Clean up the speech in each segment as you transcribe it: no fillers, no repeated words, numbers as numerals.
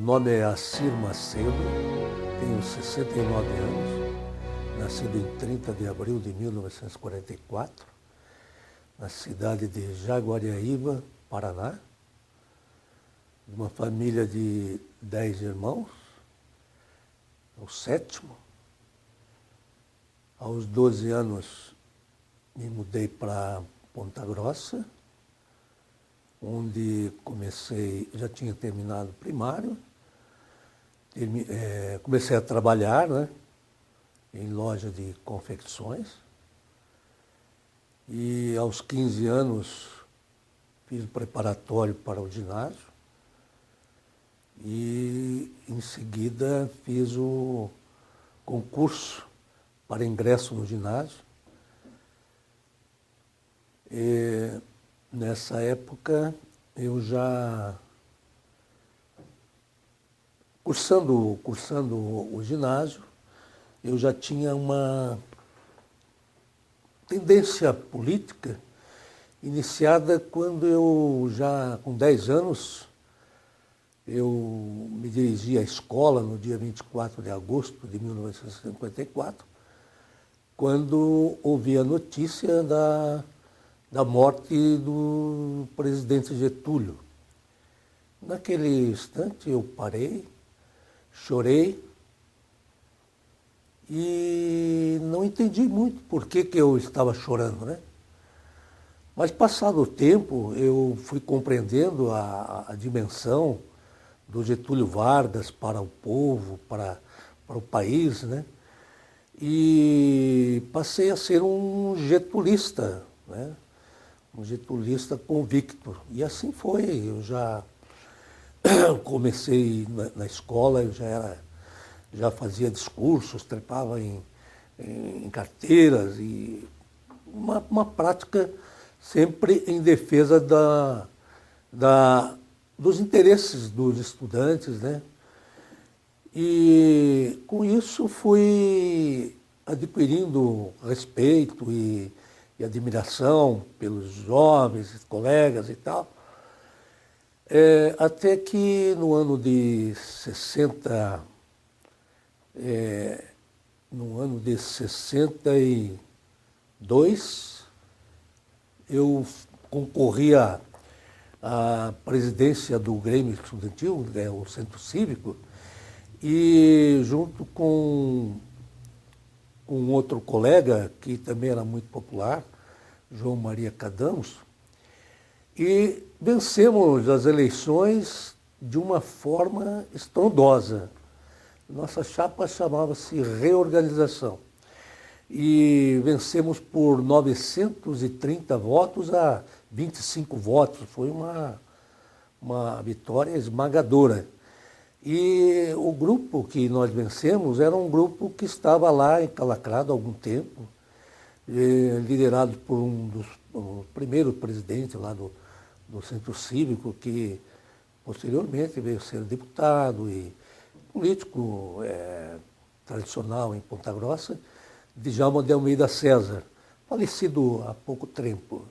nome é Assir Macedo, tenho 69 anos, nascido em 30 de abril de 1944, na cidade de Jaguariaíba, Paraná, de uma família de 10 irmãos, o sétimo. Aos 12 anos me mudei para Ponta Grossa, onde comecei, já tinha terminado o primário, comecei a trabalhar, né, em loja de confecções. E aos 15 anos fiz o preparatório para o ginásio e em seguida fiz o concurso para ingresso no ginásio. E nessa época eu já cursando o ginásio, eu já tinha uma tendência política iniciada quando eu já, com 10 anos, eu me dirigi à escola no dia 24 de agosto de 1954, quando ouvi a notícia da morte do presidente Getúlio. Naquele instante eu parei, chorei e não entendi muito por que eu estava chorando, né? Mas passado o tempo eu fui compreendendo a dimensão do Getúlio Vargas para o povo, para o país, né? E passei a ser um getulista, né? Um getulista convicto. E assim foi, eu já comecei na escola, eu já fazia discursos, trepava em carteiras, e uma prática sempre em defesa dos interesses dos estudantes, né? E com isso fui adquirindo respeito e admiração pelos jovens, colegas e tal, até que no ano de 62, eu concorri à presidência do Grêmio Estudantil, o Centro Cívico, e junto com um outro colega, que também era muito popular, João Maria Cadamos, e vencemos as eleições de uma forma estrondosa. Nossa chapa chamava-se Reorganização. E vencemos por 930 votos a 25 votos. Foi uma vitória esmagadora. E o grupo que nós vencemos era um grupo que estava lá encalacrado há algum tempo, liderado por um dos primeiros presidentes lá do Centro Cívico, que posteriormente veio ser deputado e político tradicional em Ponta Grossa, Djalma de Almeida César, falecido há pouco tempo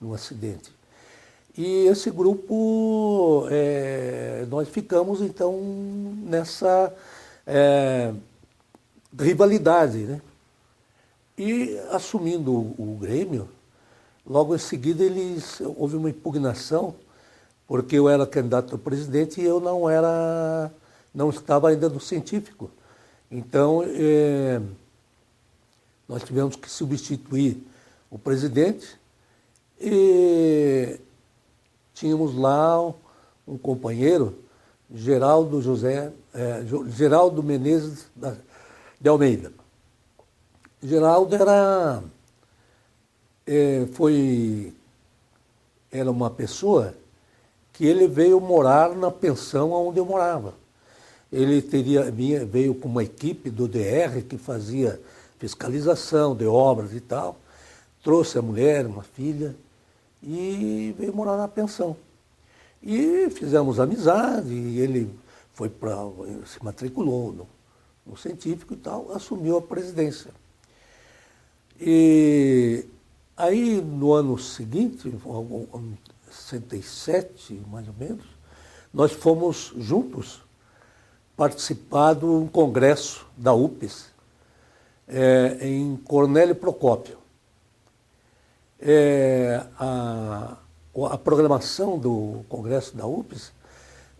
num acidente. E esse grupo, nós ficamos então nessa rivalidade, né? E assumindo o Grêmio, logo em seguida houve uma impugnação, porque eu era candidato a presidente e eu não estava ainda no científico. Então, nós tivemos que substituir o presidente e tínhamos lá um companheiro, Geraldo Menezes de Almeida. Geraldo era uma pessoa que ele veio morar na pensão onde eu morava. Ele veio com uma equipe do DR que fazia fiscalização de obras e tal, trouxe a mulher, uma filha, e veio morar na pensão. E fizemos amizade, e ele se matriculou no científico e tal, assumiu a presidência. E aí, no ano seguinte, 67, mais ou menos, nós fomos juntos participar de um congresso da UPES, em Cornélio Procópio. A programação do congresso da UPES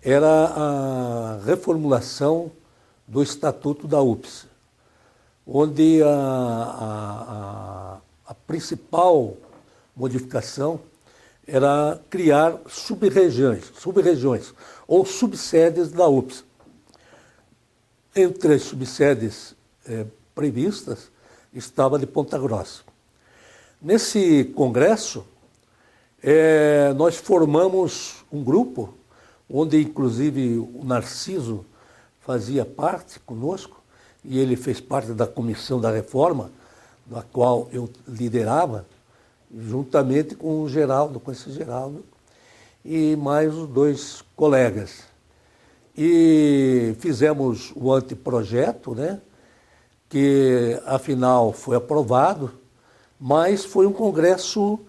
era a reformulação do Estatuto da UPES, onde a principal modificação era criar sub-regiões ou subsedes da UPES. Entre as subsedes previstas estava de Ponta Grossa. Nesse congresso, nós formamos um grupo, onde inclusive o Narciso fazia parte conosco, e ele fez parte da comissão da reforma, da qual eu liderava, juntamente com o Geraldo, com esse Geraldo, e mais os 2 colegas. E fizemos o anteprojeto, né, que afinal foi aprovado, mas foi um congresso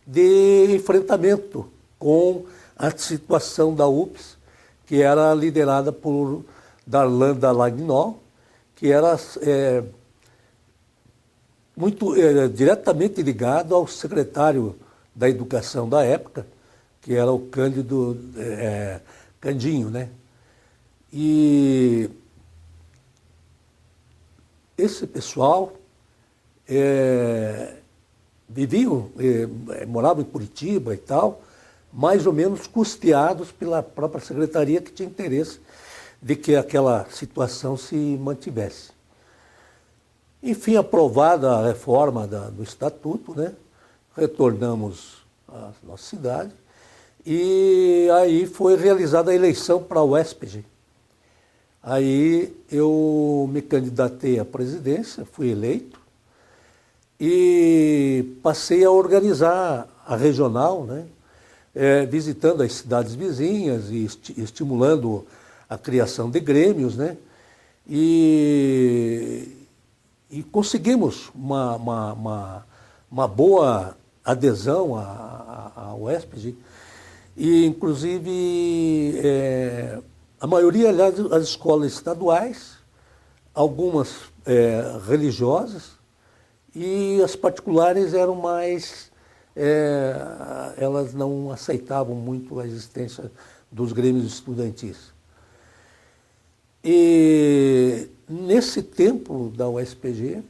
de enfrentamento com a situação da UPES, que era liderada por Darlan Dallagnol, que era diretamente ligado ao secretário da Educação da época, que era o Cândido Candinho, né? E esse pessoal moravam em Curitiba e tal, mais ou menos custeados pela própria secretaria, que tinha interesse de que aquela situação se mantivesse. Enfim, aprovada a reforma do Estatuto, né, retornamos à nossa cidade e aí foi realizada a eleição para a UESPG. Aí eu me candidatei à presidência, fui eleito e passei a organizar a regional, né, visitando as cidades vizinhas e estimulando a criação de grêmios, né, e conseguimos uma boa adesão à UESPG, e inclusive a maioria, aliás, das escolas estaduais, algumas religiosas, e as particulares eram mais, elas não aceitavam muito a existência dos grêmios estudantis. E nesse tempo da UESPG,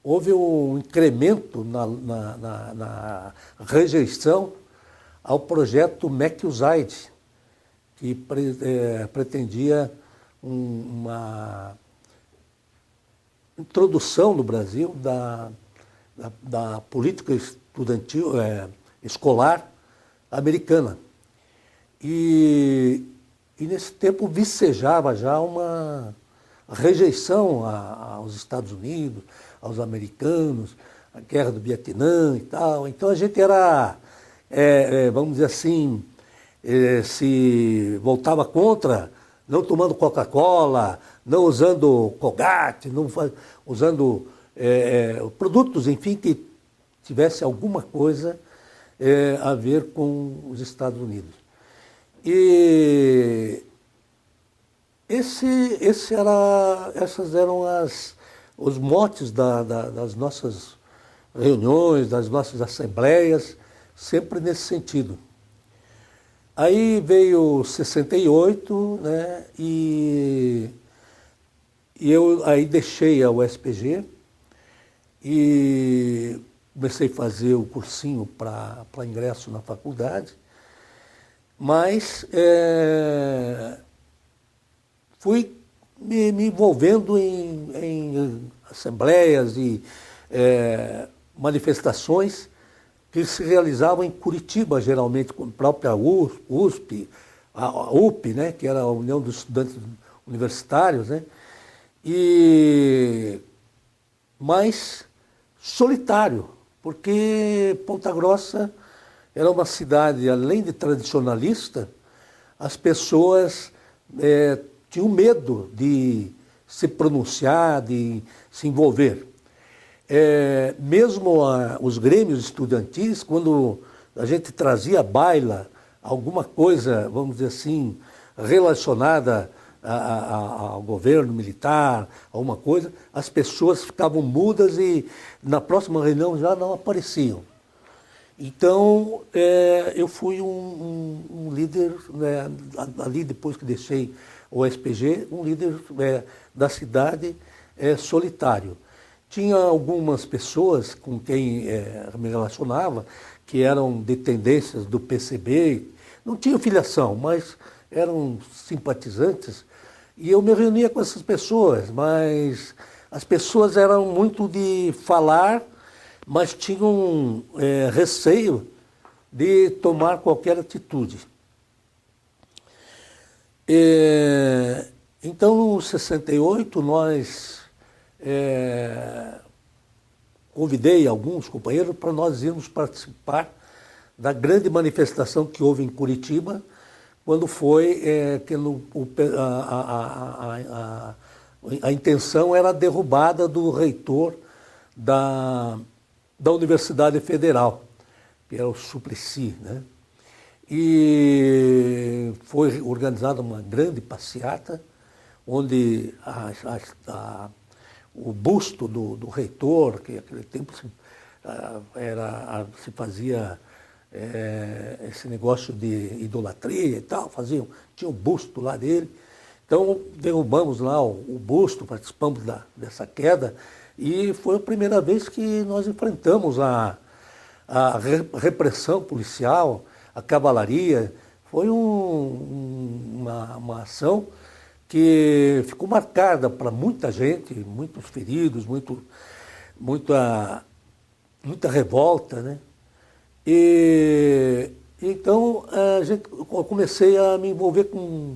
houve um incremento na rejeição ao projeto MEC-USAID, que pretendia uma introdução no Brasil da política estudantil, escolar americana. E nesse tempo vicejava já uma rejeição aos Estados Unidos, aos americanos, a guerra do Vietnã e tal. Então a gente era, vamos dizer assim, se voltava contra, não tomando Coca-Cola, não usando Colgate, não usando produtos, enfim, que tivesse alguma coisa a ver com os Estados Unidos. E esses eram os motes das nossas reuniões, das nossas assembleias, sempre nesse sentido. Aí veio 68, né, e eu aí deixei a UESPG e comecei a fazer o cursinho para ingresso na faculdade, mas fui me envolvendo em assembleias e manifestações que se realizavam em Curitiba, geralmente, com a própria USP, a UP, né, que era a União dos Estudantes Universitários, né, mas solitário, porque Ponta Grossa era uma cidade, além de tradicionalista, as pessoas tinham medo de se pronunciar, de se envolver. Mesmo os grêmios estudantis, quando a gente trazia à baila alguma coisa, vamos dizer assim, relacionada ao governo militar, alguma coisa, as pessoas ficavam mudas e na próxima reunião já não apareciam. Então, eu fui um líder, né, ali depois que deixei o SPG, um líder da cidade solitário. Tinha algumas pessoas com quem me relacionava, que eram de tendências do PCB, não tinham filiação, mas eram simpatizantes, e eu me reunia com essas pessoas, mas as pessoas eram muito de falar, mas tinham receio de tomar qualquer atitude. Então, em 68, nós convidei alguns companheiros para nós irmos participar da grande manifestação que houve em Curitiba, quando foi que a intenção era a derrubada do reitor da Universidade Federal, que era o Suplicy, né? E foi organizada uma grande passeata, onde o busto do reitor, que naquele tempo se fazia esse negócio de idolatria e tal, tinha o busto lá dele. Então derrubamos lá o busto, participamos dessa queda, e foi a primeira vez que nós enfrentamos a repressão policial, a cavalaria. Foi uma ação que ficou marcada para muita gente, muitos feridos, muita revolta, né? E então eu comecei a me envolver com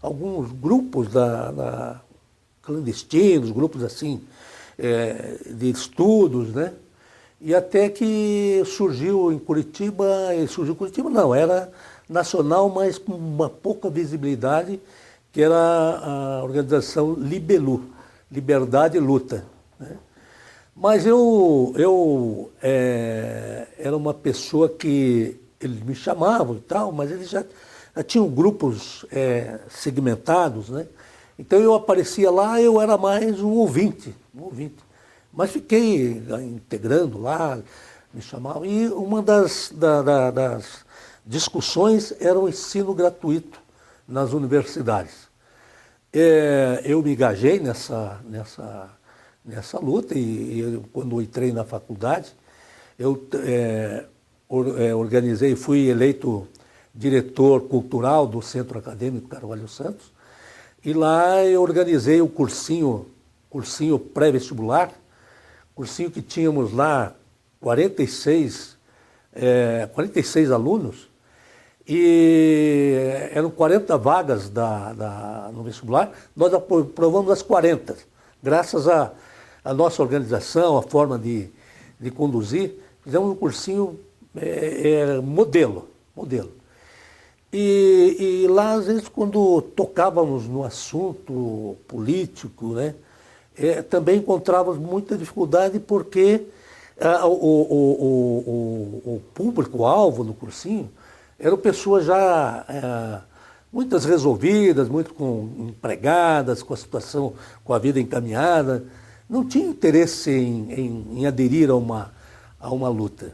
alguns grupos clandestinos, grupos assim, de estudos, né? E até que surgiu em Curitiba não, era nacional, mas com uma pouca visibilidade, que era a organização Libelu, Liberdade e Luta, né? Mas eu era uma pessoa que eles me chamavam e tal, mas eles já tinham grupos segmentados, né? Então eu aparecia lá, eu era mais um ouvinte. Mas fiquei integrando lá, me chamavam. E uma das discussões era o ensino gratuito nas universidades. Eu me engajei nessa luta, e quando eu entrei na faculdade, eu organizei, fui eleito diretor cultural do Centro Acadêmico Carvalho Santos, e lá eu organizei o cursinho pré-vestibular, cursinho que tínhamos lá 46 alunos, e eram 40 vagas no vestibular, nós aprovamos as 40, graças à nossa organização, a forma de conduzir. Fizemos um cursinho modelo. E lá, às vezes, quando tocávamos no assunto político, né, também encontrávamos muita dificuldade, porque o público-alvo no cursinho eram pessoas já muitas resolvidas, muito empregadas, com a situação, com a vida encaminhada, não tinham interesse em aderir a uma luta.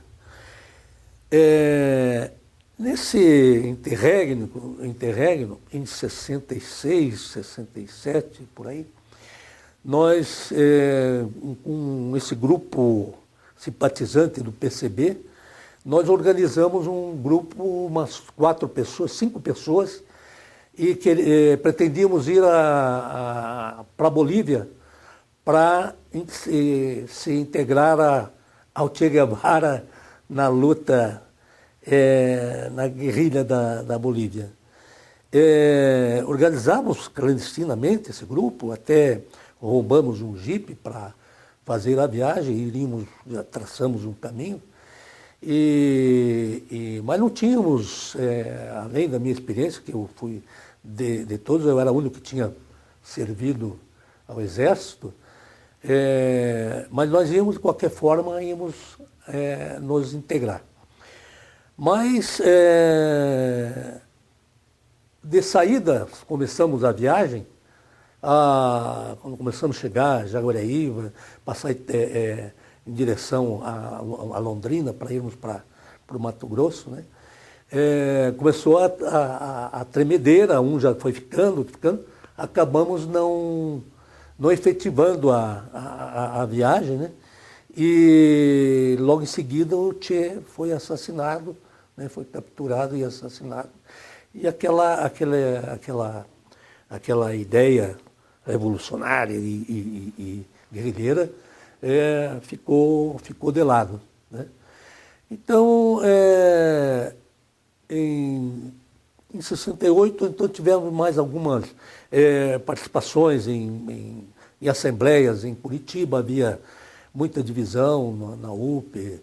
Nesse interregno, em 66, 67, por aí, nós, com esse grupo simpatizante do PCB, nós organizamos um grupo, umas 5 pessoas, e pretendíamos ir para a Bolívia para se integrar ao Che Guevara na luta, na guerrilha da Bolívia. Organizamos clandestinamente esse grupo, até roubamos um jipe para fazer a viagem, já traçamos um caminho, mas não tínhamos, além da minha experiência, que eu fui de todos, eu era o único que tinha servido ao Exército, mas nós íamos, de qualquer forma, nos integrar. Mas, de saída, começamos a viagem, quando começamos a chegar a Jaguariúna, passar em direção a Londrina, para irmos para o Mato Grosso, né? Começou a tremedeira, um já foi ficando, acabamos não efetivando a viagem, né? E logo em seguida o Che foi assassinado, né? Foi capturado e assassinado. E aquela ideia revolucionária e guerrilheira ficou de lado, né? Então, em 68, então, tivemos mais algumas participações em assembleias em Curitiba, havia muita divisão na UP,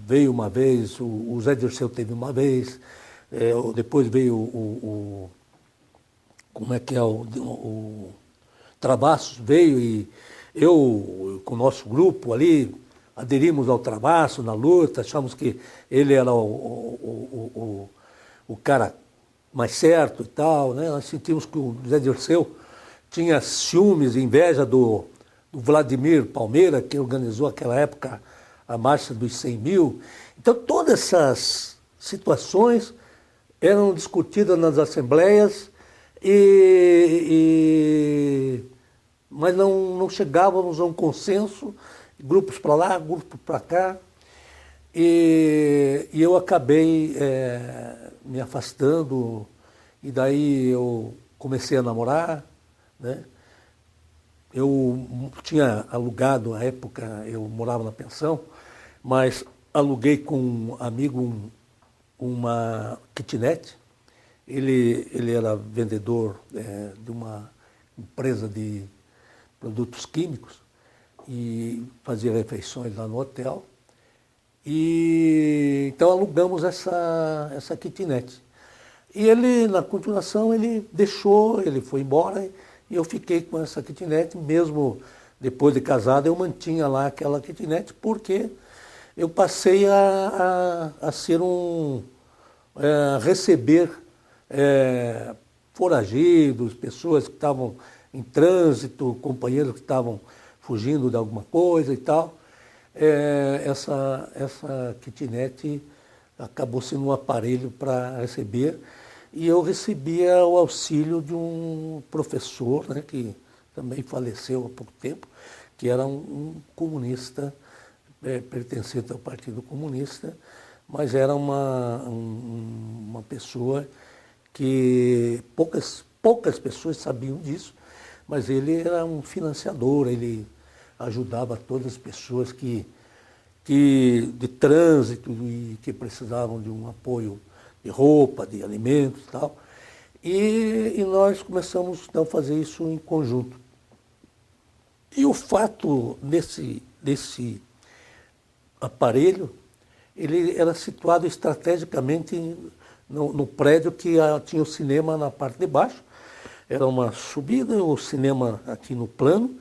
veio uma vez, o Zé Dirceu teve uma vez, depois veio o Travassos veio e eu, com o nosso grupo ali, aderimos ao Travassos na luta, achamos que ele era o cara mais certo e tal, né? Nós sentimos que o Zé Dirceu tinha ciúmes e inveja do Vladimir Palmeira, que organizou naquela época a Marcha dos 100 mil. Então todas essas situações eram discutidas nas assembleias, mas não chegávamos a um consenso, grupos para lá, grupos para cá, e eu acabei me afastando, e daí eu comecei a namorar, né? Eu tinha alugado, à época eu morava na pensão, mas aluguei com um amigo uma kitnet. Ele era vendedor de uma empresa de produtos químicos e fazia refeições lá no hotel. E então alugamos essa kitnet. E ele, na continuação, ele deixou, ele foi embora e eu fiquei com essa kitnet. Mesmo depois de casado, eu mantinha lá aquela kitnet porque eu passei a ser receber foragidos, pessoas que estavam em trânsito, companheiros que estavam fugindo de alguma coisa e tal. Essa kitnet acabou sendo um aparelho para receber, e eu recebia o auxílio de um professor, né, que também faleceu há pouco tempo, que era um comunista, pertencente ao Partido Comunista, mas era uma pessoa que poucas pessoas sabiam disso, mas ele era um financiador, ele ajudava todas as pessoas que de trânsito e que precisavam de um apoio de roupa, de alimentos e tal. E nós começamos então, a fazer isso em conjunto. E o fato desse aparelho, ele era situado estrategicamente no prédio que tinha o cinema na parte de baixo. Era uma subida, o cinema aqui no plano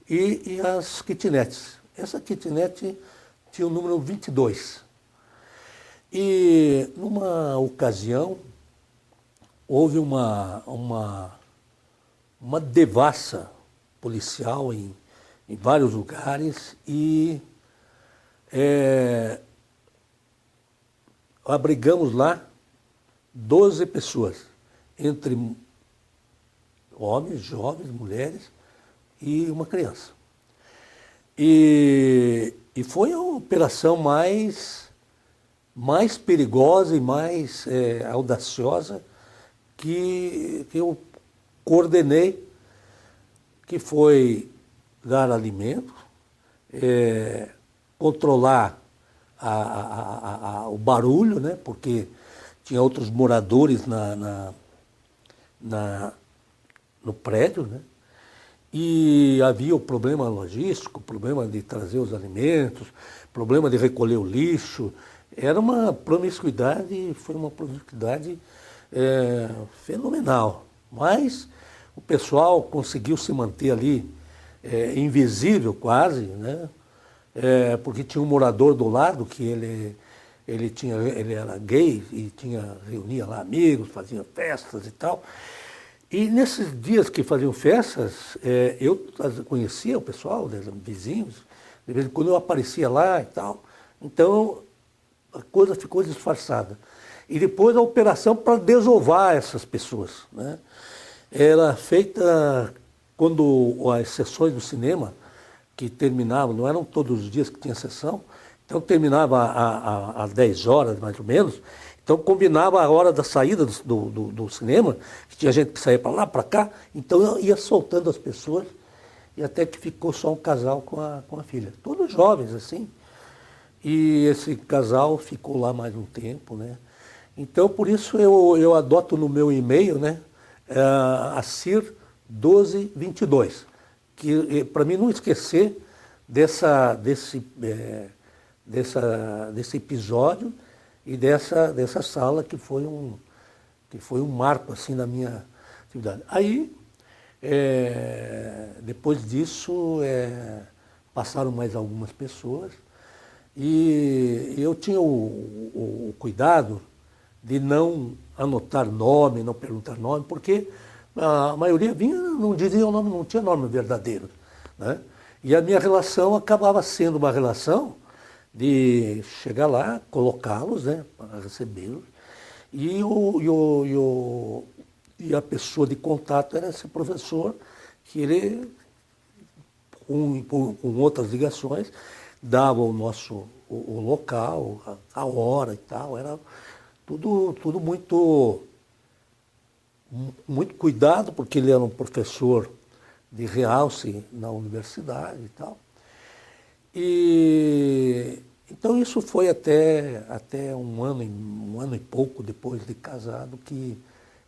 e as kitnets. Essa kitnet tinha o número 22. E numa ocasião houve uma devassa policial em vários lugares e abrigamos lá 12 pessoas, entre homens, jovens, mulheres e uma criança. E foi a operação mais perigosa e mais audaciosa que eu coordenei, que foi dar alimento, controlar o barulho, né, porque tinha outros moradores no prédio, né? E havia o problema logístico, o problema de trazer os alimentos, problema de recolher o lixo. Era uma promiscuidade, foi uma promiscuidade fenomenal. Mas o pessoal conseguiu se manter ali invisível quase, né? Porque tinha um morador do lado que ele ele era gay e reunia lá amigos, fazia festas e tal. E nesses dias que faziam festas, eu conhecia o pessoal, né, vizinhos, de vez em quando eu aparecia lá e tal. Então, a coisa ficou disfarçada. E depois a operação para desovar essas pessoas, né? Era feita quando as sessões do cinema, que terminavam, não eram todos os dias que tinha sessão, então terminava às 10 horas, mais ou menos. Então combinava a hora da saída do cinema, que tinha gente que saía para lá, para cá, então eu ia soltando as pessoas, e até que ficou só um casal com a filha. Todos jovens, assim. E esse casal ficou lá mais um tempo, né? Então, por isso eu adoto no meu e-mail, né, a CIR 1222, que para mim não esquecer desse episódio e dessa sala que foi um marco assim na minha atividade. Aí, depois disso, passaram mais algumas pessoas e eu tinha o cuidado de não anotar nome, não perguntar nome, porque a maioria vinha, não dizia o nome, não tinha nome verdadeiro, né? E a minha relação acabava sendo uma relação de chegar lá, colocá-los, né, para recebê-los, e a pessoa de contato era esse professor, que ele, com outras ligações, dava o local, a hora e tal, era tudo muito cuidado, porque ele era um professor de realce na universidade e tal. E então isso foi até um ano e pouco depois de casado que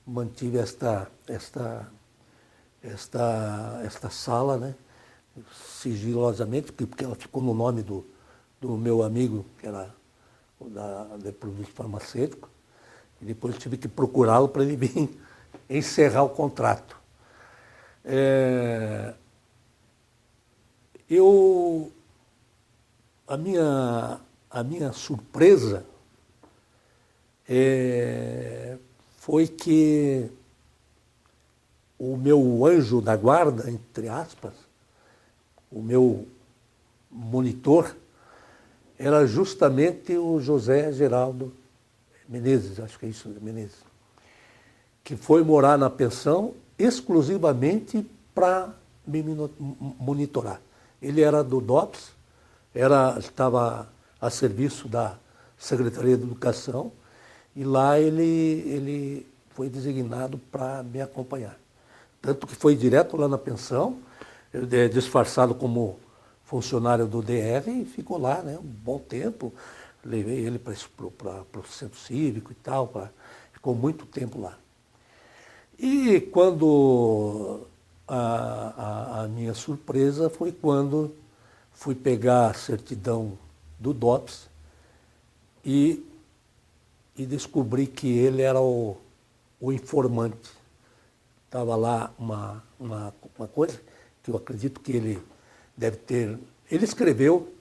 mantive esta sala, né, sigilosamente, porque ela ficou no nome do meu amigo, que era de produto farmacêutico, e depois tive que procurá-lo para ele vir encerrar o contrato. A minha surpresa foi que o meu anjo da guarda, entre aspas, o meu monitor, era justamente o José Geraldo Menezes, acho que é isso, Menezes, que foi morar na pensão exclusivamente para me monitorar. Ele era do DOPS, estava a serviço da Secretaria de Educação, e lá ele foi designado para me acompanhar. Tanto que foi direto lá na pensão, disfarçado como funcionário do DR, e ficou lá, né, um bom tempo. Levei ele para o centro cívico e tal, ficou muito tempo lá. E quando a minha surpresa foi quando fui pegar a certidão do DOPS e descobri que ele era o informante. Estava lá uma coisa que eu acredito que ele deve ter... Ele escreveu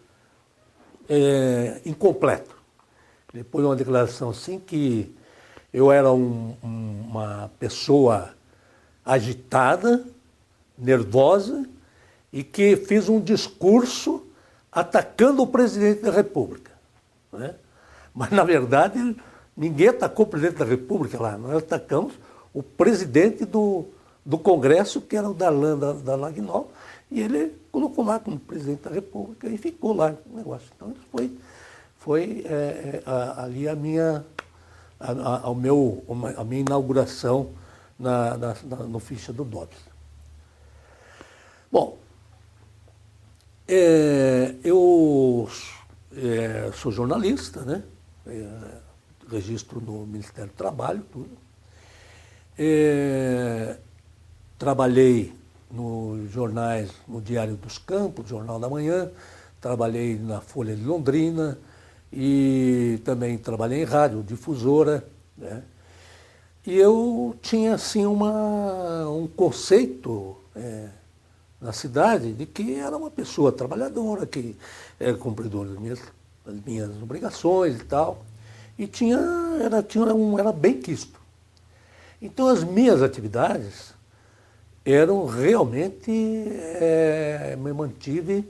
incompleto. Ele pôs uma declaração assim que eu era uma pessoa agitada, nervosa, e que fiz um discurso atacando o presidente da República, né? Mas, na verdade, ninguém atacou o presidente da República lá. Nós atacamos o presidente do Congresso, que era o Darlan Dallagnol, e ele colocou lá como presidente da República e ficou lá o negócio. Então, isso foi ali a minha inauguração no ficha do DOPS. Bom, eu sou jornalista, né? Registro no Ministério do Trabalho, tudo. Trabalhei nos jornais, no Diário dos Campos, Jornal da Manhã, trabalhei na Folha de Londrina e também trabalhei em rádio, difusora, né? E eu tinha, assim, um conceito na cidade de que era uma pessoa trabalhadora, que era cumpridora das minhas obrigações e tal. e era bem quisto. Então as minhas atividades eram realmente, me mantive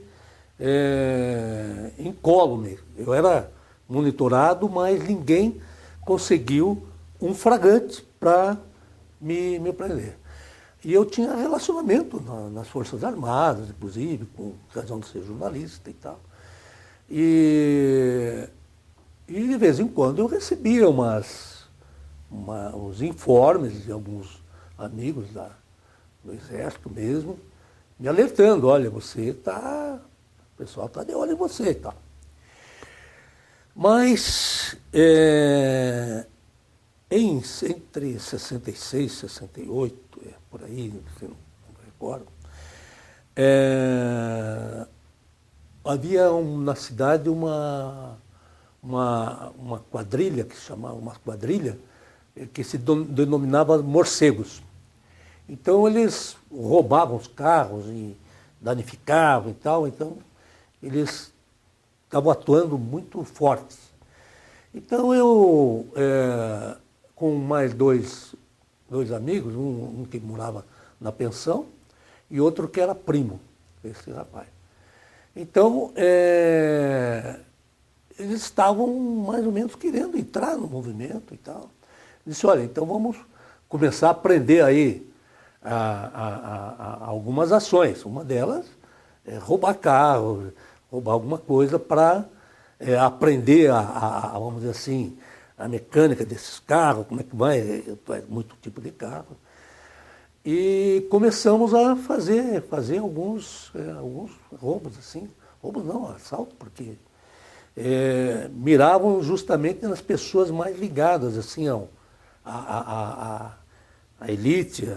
incólume. Eu era monitorado, mas ninguém conseguiu um flagrante para me prender. E eu tinha relacionamento nas Forças Armadas, inclusive, com razão de ser jornalista e tal. E de vez em quando eu recebia uns informes de alguns amigos do Exército mesmo, me alertando, olha, o pessoal está de olho em você e tal. Mas entre 66 e 68, por aí, não recordo, havia na cidade uma quadrilha, que se denominava morcegos. Então eles roubavam os carros e danificavam e tal, então eles estavam atuando muito forte. Então eu, com mais dois amigos, um que morava na pensão e outro que era primo desse rapaz. Então, eles estavam mais ou menos querendo entrar no movimento e tal. Disse, olha, então vamos começar a aprender aí algumas ações. Uma delas é roubar carro, roubar alguma coisa para aprender vamos dizer assim, a mecânica desses carros, como é que vai, muito tipo de carro. E começamos a fazer alguns roubos, assim. Roubos não, assalto, porque miravam justamente nas pessoas mais ligadas, assim, a elite,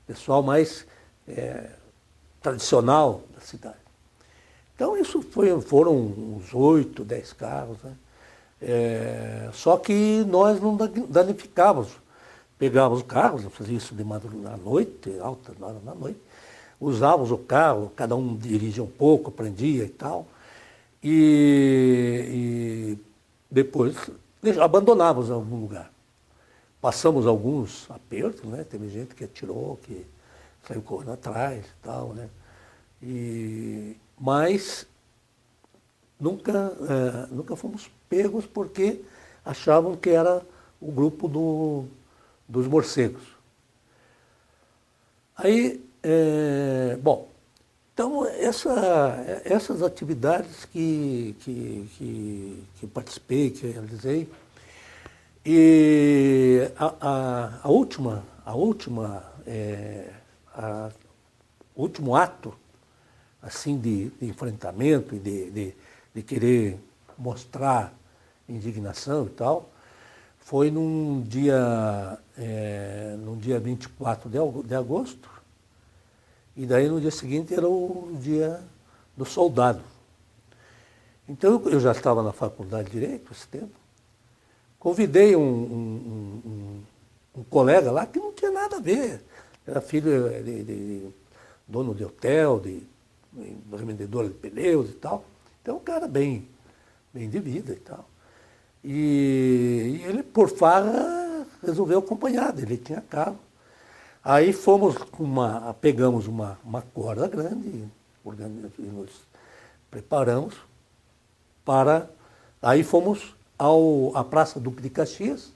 pessoal mais tradicional da cidade. Então isso foram uns 8, 10 carros, né? Só que nós não danificávamos. Pegávamos o carro, fazíamos isso de madrugada à noite, alta hora da noite, usávamos o carro, cada um dirigia um pouco, aprendia e tal, e depois abandonávamos em algum lugar. Passamos alguns apertos, né? Teve gente que atirou, que saiu correndo atrás e tal, né? Mas nunca fomos pegos porque achavam que era o grupo dos morcegos. Aí, bom, então essas atividades que participei, que realizei, e o último ato assim de enfrentamento e de querer mostrar indignação e tal, foi num dia 24 de agosto, e daí no dia seguinte era o dia do soldado. Então eu já estava na faculdade de Direito esse tempo, convidei um colega lá que não tinha nada a ver, era filho de dono de hotel, de revendedor de pneus e tal, então um cara bem de vida e tal. E ele, por farra, resolveu acompanhar, ele tinha carro. Aí pegamos uma corda grande e nos preparamos aí fomos à Praça Duque de Caxias,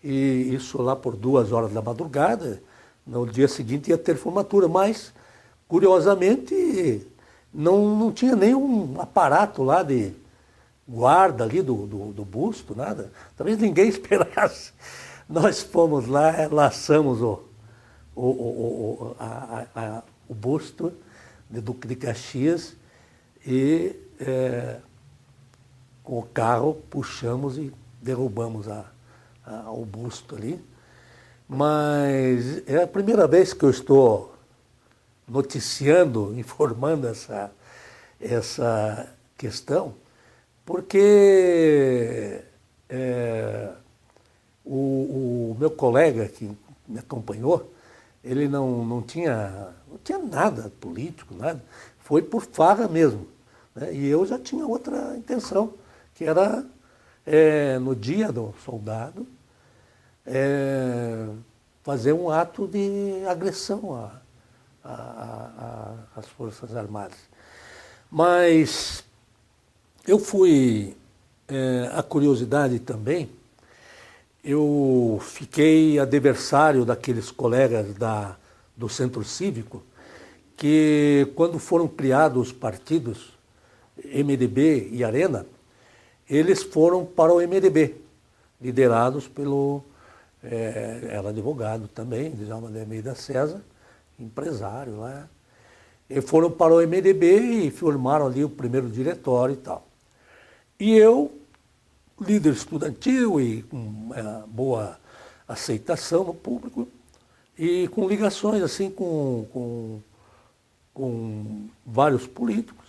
e isso lá por 2 horas da madrugada. No dia seguinte ia ter formatura, mas, curiosamente, não tinha nenhum aparato lá de guarda ali do busto, nada. Talvez ninguém esperasse. Nós fomos lá, laçamos o busto de Duque de Caxias e com o carro puxamos e derrubamos o busto ali. Mas é a primeira vez que eu estou noticiando, informando essa questão, porque o meu colega que me acompanhou, ele não tinha nada político, nada, foi por farra mesmo, né? E eu já tinha outra intenção, que era no dia do soldado, fazer um ato de agressão às Forças Armadas. Mas eu fui, a curiosidade também, eu fiquei adversário daqueles colegas do Centro Cívico, que quando foram criados os partidos MDB e Arena, eles foram para o MDB, liderados pelo, era advogado também, Djalma de Almeida César, empresário lá. E foram para o MDB e formaram ali o primeiro diretório e tal. E eu, líder estudantil e com boa aceitação no público, e com ligações assim com vários políticos,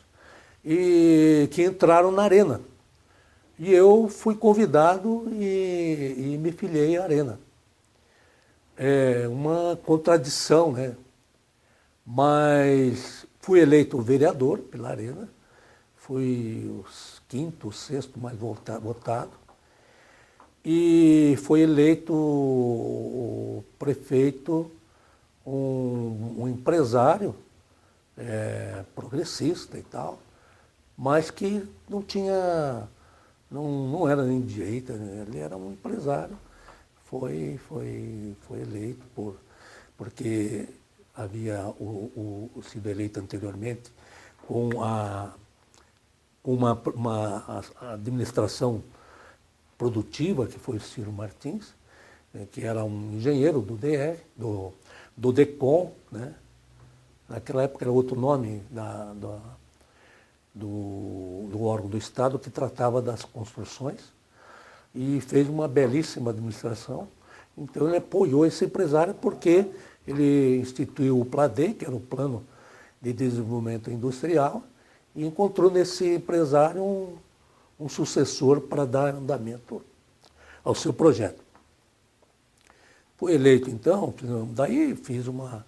e que entraram na Arena. E eu fui convidado e me filiei à Arena. É uma contradição, né? Mas fui eleito vereador pela Arena, fui o quinto, sexto mais votado, e foi eleito o prefeito, um empresário progressista e tal, mas que não tinha, não era nem de direita, ele era um empresário, foi eleito porque havia sido eleito anteriormente com uma administração produtiva, que foi o Ciro Martins, que era um engenheiro do DR, do DECOM, né? Naquela época era outro nome do órgão do Estado que tratava das construções, e fez uma belíssima administração. Então ele apoiou esse empresário porque ele instituiu o PLADEI, que era o Plano de Desenvolvimento Industrial, e encontrou nesse empresário um sucessor para dar andamento ao seu projeto. Fui eleito então, daí fiz uma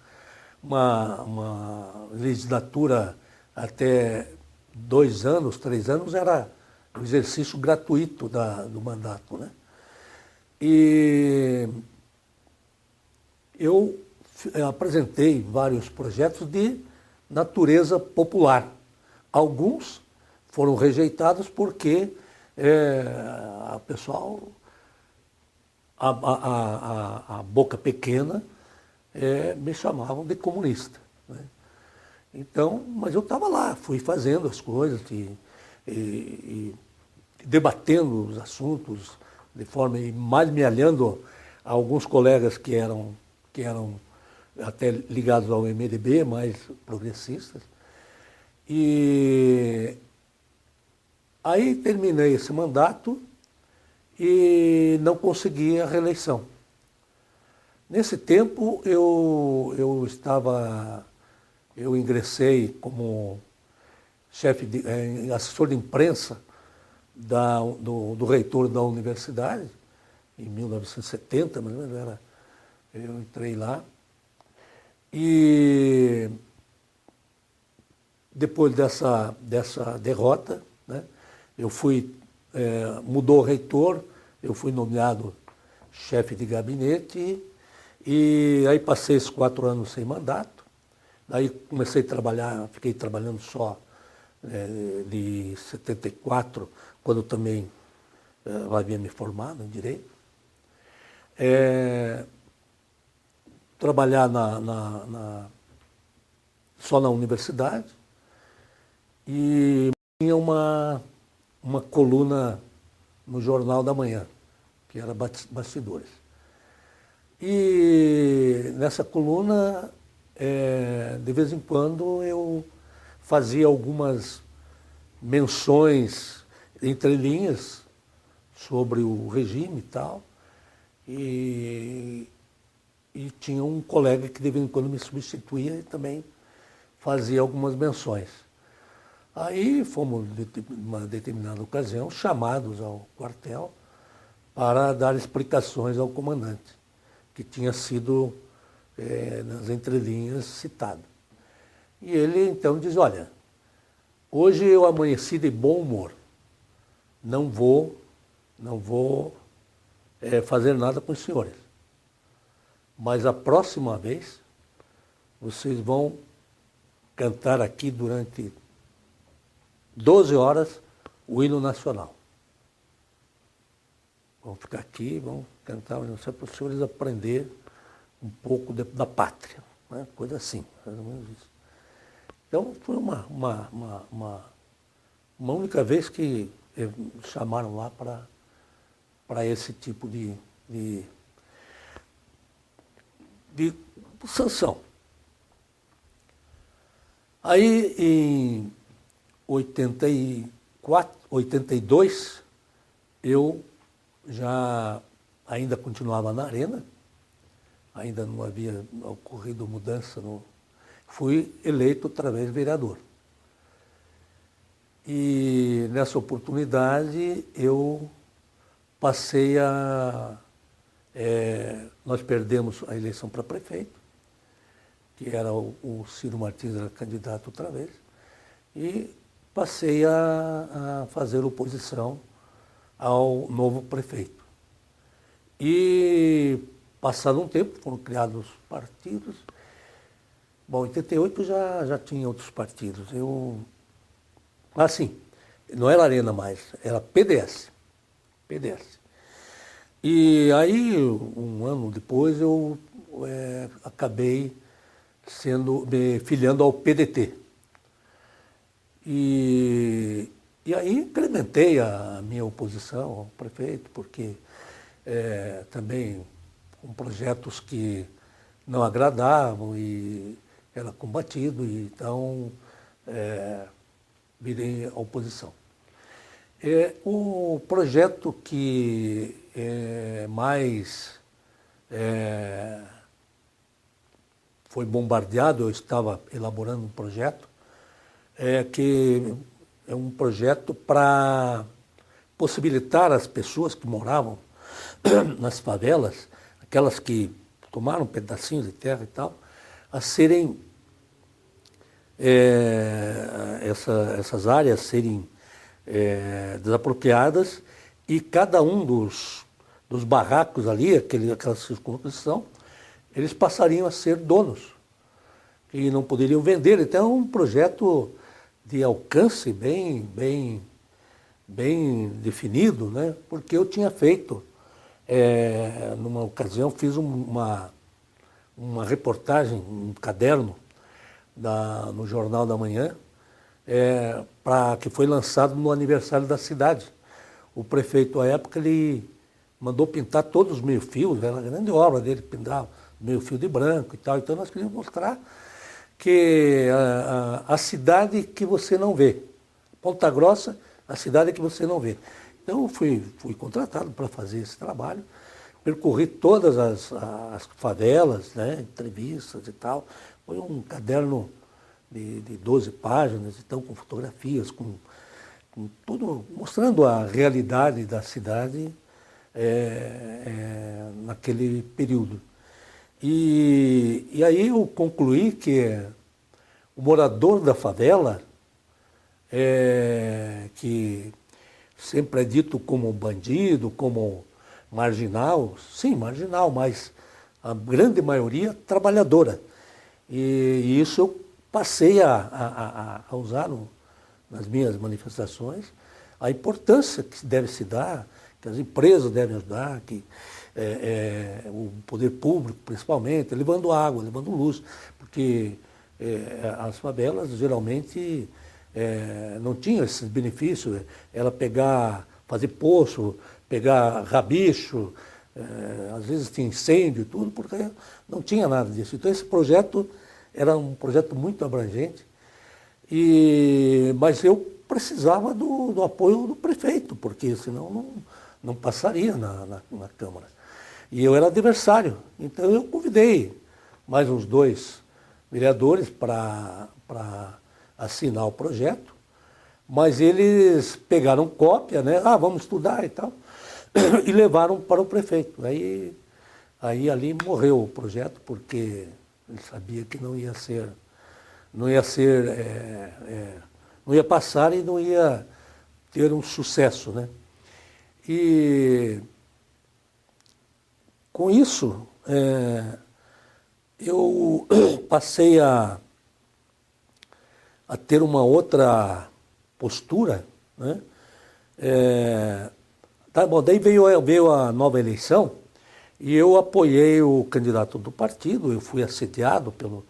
legislatura até 2 anos, 3 anos, era o exercício gratuito do mandato, né? E eu apresentei vários projetos de natureza popular. Alguns foram rejeitados porque a pessoal, a boca pequena, me chamavam de comunista, né? Então, mas eu estava lá, fui fazendo as coisas e debatendo os assuntos de forma, e mais me aliando a alguns colegas que eram até ligados ao MDB, mais progressistas. E aí terminei esse mandato e não consegui a reeleição. Nesse tempo eu ingressei como assessor de imprensa do reitor da universidade, em 1970, mais ou menos, eu entrei lá. E depois dessa derrota, né, mudou o reitor, eu fui nomeado chefe de gabinete, e aí passei esses 4 anos sem mandato. Daí comecei a trabalhar, fiquei trabalhando só de 74, quando também havia me formado em Direito. Trabalhar só na universidade, e tinha uma coluna no Jornal da Manhã, que era Bastidores. E nessa coluna, de vez em quando, eu fazia algumas menções entre linhas sobre o regime e tal, e tinha um colega que de vez em quando me substituía e também fazia algumas menções. Aí fomos, numa determinada ocasião, chamados ao quartel para dar explicações ao comandante, que tinha sido, nas entrelinhas, citado. E ele então diz: olha, hoje eu amanheci de bom humor, não vou não vou fazer nada com os senhores. Mas a próxima vez, vocês vão cantar aqui durante 12 horas o hino nacional. Vão ficar aqui, vão cantar o hino nacional para os senhores aprenderem um pouco da pátria, né? Coisa assim, mais ou menos isso. Então, foi uma única vez que chamaram lá para esse tipo de sanção. Aí, em 82, eu já ainda continuava na Arena, ainda não havia ocorrido mudança, fui eleito outra vez vereador. E nessa oportunidade eu passei nós perdemos a eleição para prefeito, que era o Ciro Martins, era candidato outra vez, e passei a fazer oposição ao novo prefeito. E, passado um tempo, foram criados partidos. Bom, em 88 já tinha outros partidos. Assim, não era Arena mais, era PDS. E aí, um ano depois, eu acabei me filiando ao PDT. E aí incrementei a minha oposição ao prefeito, porque também com projetos que não agradavam e era combatido, e então virei a oposição. O projeto que mais foi bombardeado, eu estava elaborando um projeto, que é um projeto para possibilitar às pessoas que moravam nas favelas, aquelas que tomaram pedacinhos de terra e tal, a serem, essas áreas serem desapropriadas, e cada um dos barracos ali, aquela circunscrição, eles passariam a ser donos e não poderiam vender. Então é um projeto de alcance bem definido, né? Porque eu tinha feito, numa ocasião, fiz uma reportagem, um caderno no Jornal da Manhã, que foi lançado no aniversário da cidade. O prefeito, à época, ele mandou pintar todos os meio-fios, era uma grande obra dele, pintar meio-fio de branco e tal. Então nós queríamos mostrar que a cidade que você não vê, Ponta Grossa, a cidade que você não vê. Então eu fui contratado para fazer esse trabalho, percorri todas as favelas, né, entrevistas e tal. Foi um caderno de 12 páginas, então, com fotografias, com tudo, mostrando a realidade da cidade naquele período. E aí eu concluí que o morador da favela, que sempre é dito como bandido, como marginal, sim, marginal, mas a grande maioria trabalhadora. E isso eu passei a usar nas minhas manifestações, a importância que deve se dar, que as empresas devem ajudar, que o poder público, principalmente, levando água, levando luz, porque as favelas geralmente não tinham esses benefícios, ela fazer poço, pegar rabicho, às vezes tinha incêndio e tudo, porque não tinha nada disso. Então esse projeto era um projeto muito abrangente, mas eu precisava do apoio do prefeito, porque senão não passaria na Câmara. E eu era adversário, então eu convidei mais uns 2 vereadores para assinar o projeto, mas eles pegaram cópia, né? Vamos estudar e tal, e levaram para o prefeito. Aí ali morreu o projeto, porque ele sabia que não ia passar e não ia ter um sucesso, né? E com isso, eu passei a ter uma outra postura, né? Tá bom, daí veio a nova eleição e eu apoiei o candidato do partido, eu fui assediado por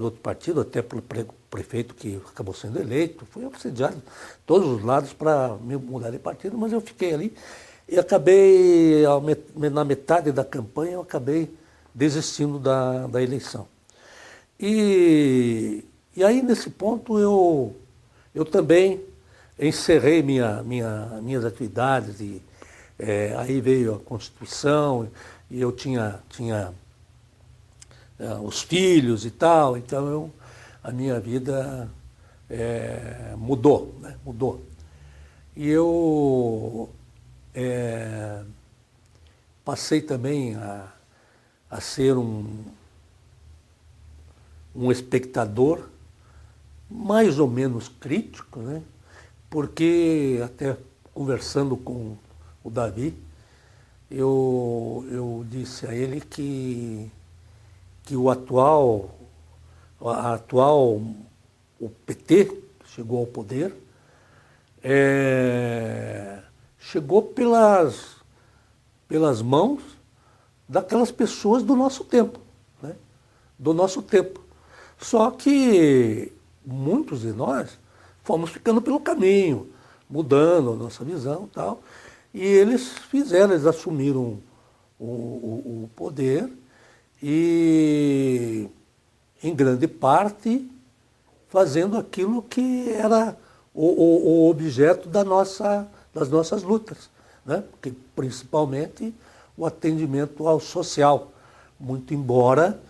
outro partido, até pelo prefeito que acabou sendo eleito, fui assediado de todos os lados para me mudar de partido, mas eu fiquei ali e acabei, na metade da campanha, eu acabei desistindo da eleição. E aí, nesse ponto, eu também encerrei minhas atividades, e aí veio a Constituição, e eu tinha os filhos e tal, então a minha vida mudou, né? Mudou. E eu passei também a ser um espectador mais ou menos crítico, né? Porque até conversando com o Davi, eu disse a ele que o o PT que chegou ao poder, chegou pelas mãos daquelas pessoas do nosso tempo, né? Do nosso tempo. Só que muitos de nós fomos ficando pelo caminho, mudando a nossa visão e tal, e eles assumiram o poder e, em grande parte, fazendo aquilo que era o objeto das nossas lutas, né? Porque, principalmente o atendimento ao social, muito embora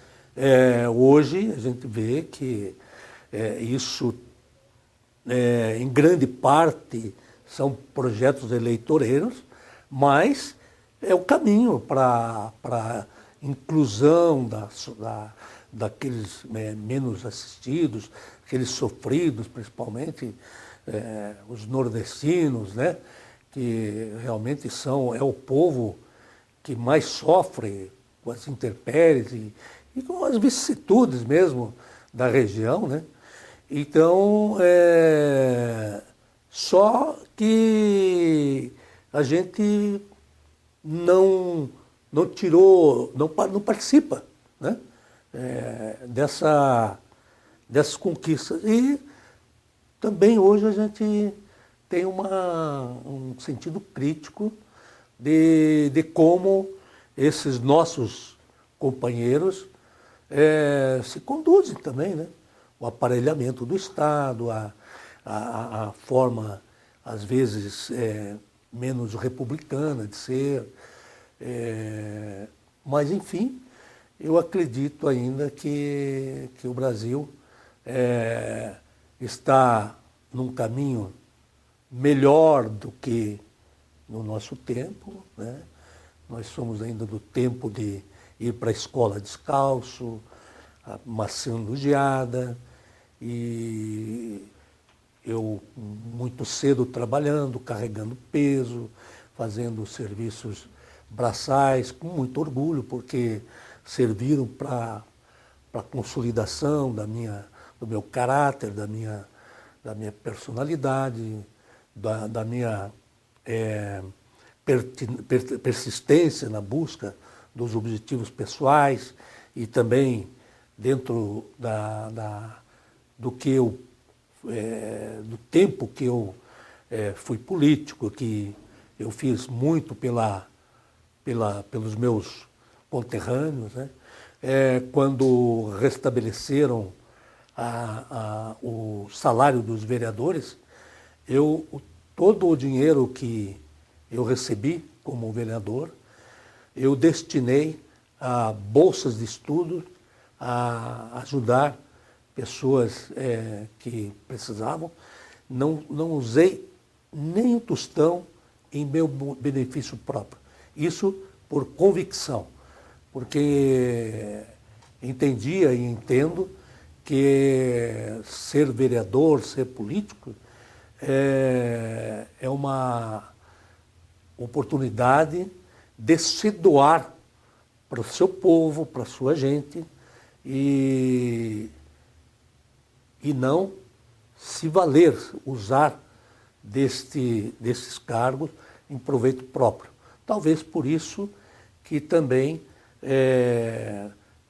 hoje a gente vê que isso, em grande parte, são projetos eleitoreiros, mas é o caminho para a inclusão daqueles menos assistidos, aqueles sofridos, principalmente os nordestinos, né? Que realmente é o povo que mais sofre com as intempéries e com as vicissitudes mesmo da região, né? Então, só que a gente não tirou, não participa, né? Dessas conquistas. E também hoje a gente tem um sentido crítico de como esses nossos companheiros se conduzem também, né? O aparelhamento do Estado, a forma, às vezes, menos republicana de ser. Mas, enfim, eu acredito ainda que o Brasil está num caminho melhor do que no nosso tempo, né? Nós somos ainda do tempo de ir para a escola descalço, amassando geada, e eu muito cedo trabalhando, carregando peso, fazendo serviços braçais, com muito orgulho, porque serviram para a consolidação do meu caráter, da minha personalidade, da minha persistência na busca dos objetivos pessoais e também dentro do tempo que eu fui político, que eu fiz muito pelos meus conterrâneos, né? Quando restabeleceram o salário dos vereadores, todo o dinheiro que eu recebi como vereador, eu destinei a bolsas de estudo, a ajudar pessoas que precisavam. Não usei nem um tostão em meu benefício próprio. Isso por convicção, porque entendia e entendo que ser vereador, ser político, é oportunidade de se doar para o seu povo, para a sua gente, e não se valer, usar desses cargos em proveito próprio. Talvez por isso que também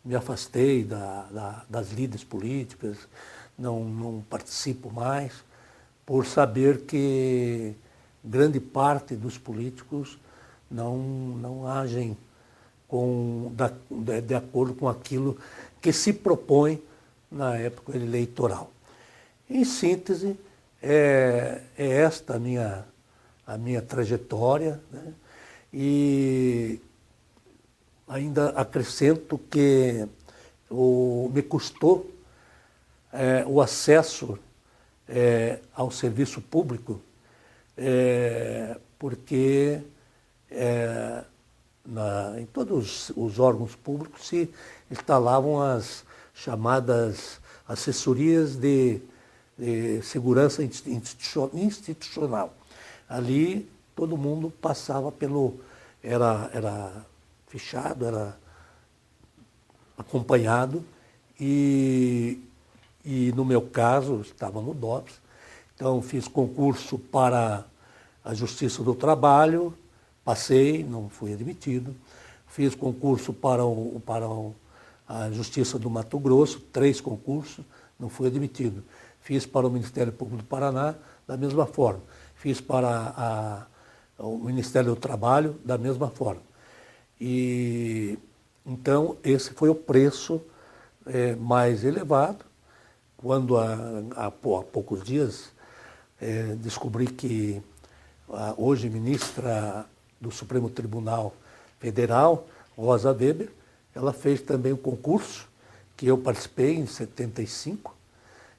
me afastei das lides políticas, não participo mais, por saber que grande parte dos políticos não agem de acordo com aquilo que se propõe na época eleitoral. Em síntese, é esta a minha trajetória, né? E ainda acrescento que me custou o acesso ao serviço público, porque em todos os órgãos públicos se instalavam as chamadas assessorias de segurança institucional. Ali todo mundo passava era fichado, era acompanhado, e no meu caso, estava no DOPS, então fiz concurso para a Justiça do Trabalho, passei, não fui admitido. Fiz concurso para a Justiça do Mato Grosso, 3 concursos, não fui admitido. Fiz para o Ministério Público do Paraná, da mesma forma. Fiz para o Ministério do Trabalho, da mesma forma. E então esse foi o preço mais elevado. Quando há poucos dias descobri que hoje ministra do Supremo Tribunal Federal, Rosa Weber, ela fez também um concurso que eu participei em 75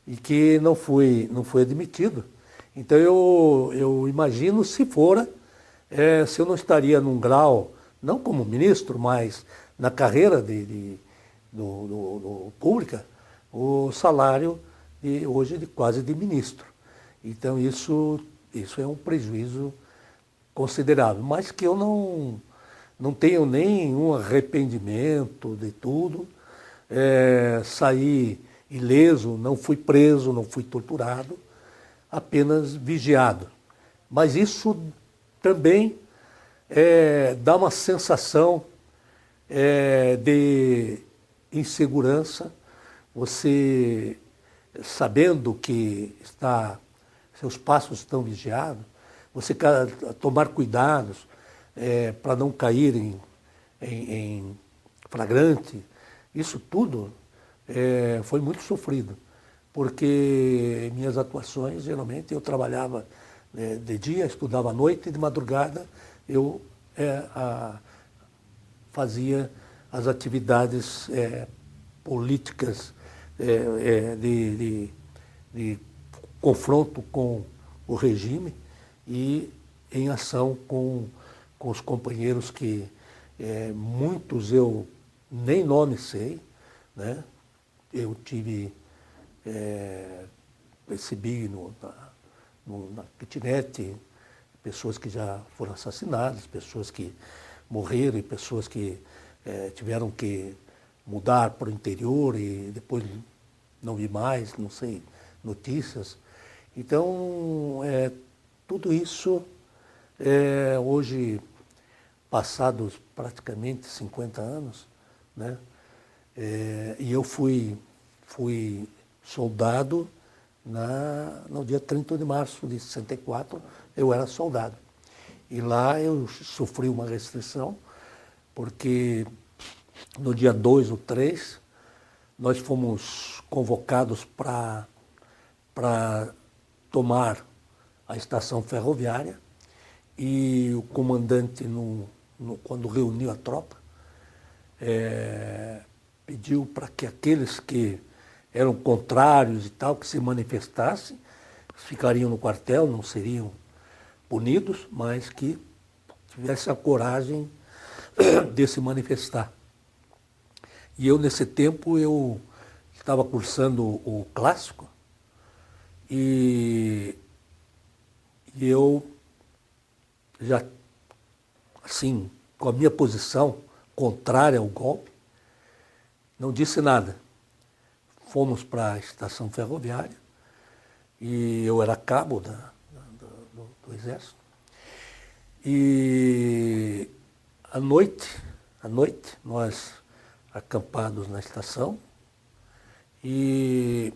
e que não fui admitido. Então eu imagino se fora, se eu não estaria num grau, não como ministro, mas na carreira do pública, o salário hoje quase de ministro. Então isso é um prejuízo considerável, mas que eu não tenho nenhum arrependimento de tudo. Saí ileso, não fui preso, não fui torturado, apenas vigiado. Mas isso também dá uma sensação de insegurança, você sabendo que seus passos estão vigiados, você tomar cuidados para não cair em flagrante. Isso tudo foi muito sofrido, porque minhas atuações, geralmente, eu trabalhava de dia, estudava à noite, e de madrugada eu fazia as atividades políticas de confronto com o regime e em ação com os companheiros que muitos eu nem nome sei, né? Eu recebi na kitnet pessoas que já foram assassinadas, pessoas que morreram e pessoas que tiveram que mudar para o interior e depois não vi mais, não sei, notícias. Então, tudo isso, hoje, passados praticamente 50 anos, né? E eu fui soldado no dia 30 de março de 64, eu era soldado. E lá eu sofri uma restrição, porque no dia 2 ou 3, nós fomos convocados para tomar a estação ferroviária, e o comandante, quando reuniu a tropa, pediu para que aqueles que eram contrários e tal, que se manifestassem, ficariam no quartel, não seriam punidos, mas que tivessem a coragem de se manifestar. E eu, nesse tempo, eu estava cursando o clássico, e eu já assim, com a minha posição contrária ao golpe, não disse nada. Fomos para a estação ferroviária, e eu era cabo do Exército. E à noite, nós acampados na estação, e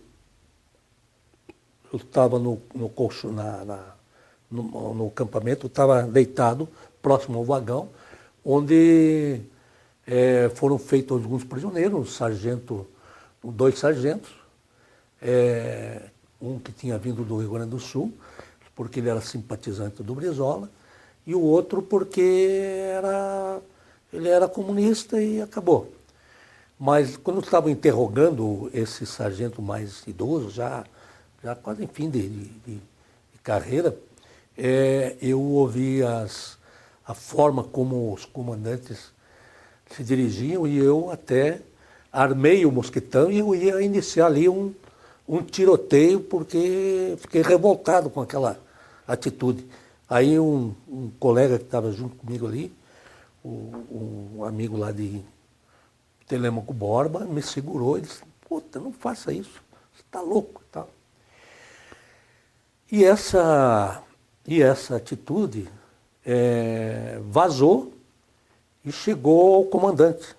eu estava no colchão, no acampamento, estava deitado próximo ao vagão, onde foram feitos alguns prisioneiros, dois sargentos, um que tinha vindo do Rio Grande do Sul, porque ele era simpatizante do Brizola, e o outro porque ele era comunista e acabou. Mas quando estavam interrogando esse sargento mais idoso, já quase em fim de carreira, eu ouvi a forma como os comandantes se dirigiam, e eu até armei o mosquetão e eu ia iniciar ali um tiroteio, porque fiquei revoltado com aquela atitude. Aí um colega que estava junto comigo ali, um amigo lá de Telêmaco Borba, me segurou e disse: puta, não faça isso, você está louco e tal. E essa atitude vazou e chegou ao comandante.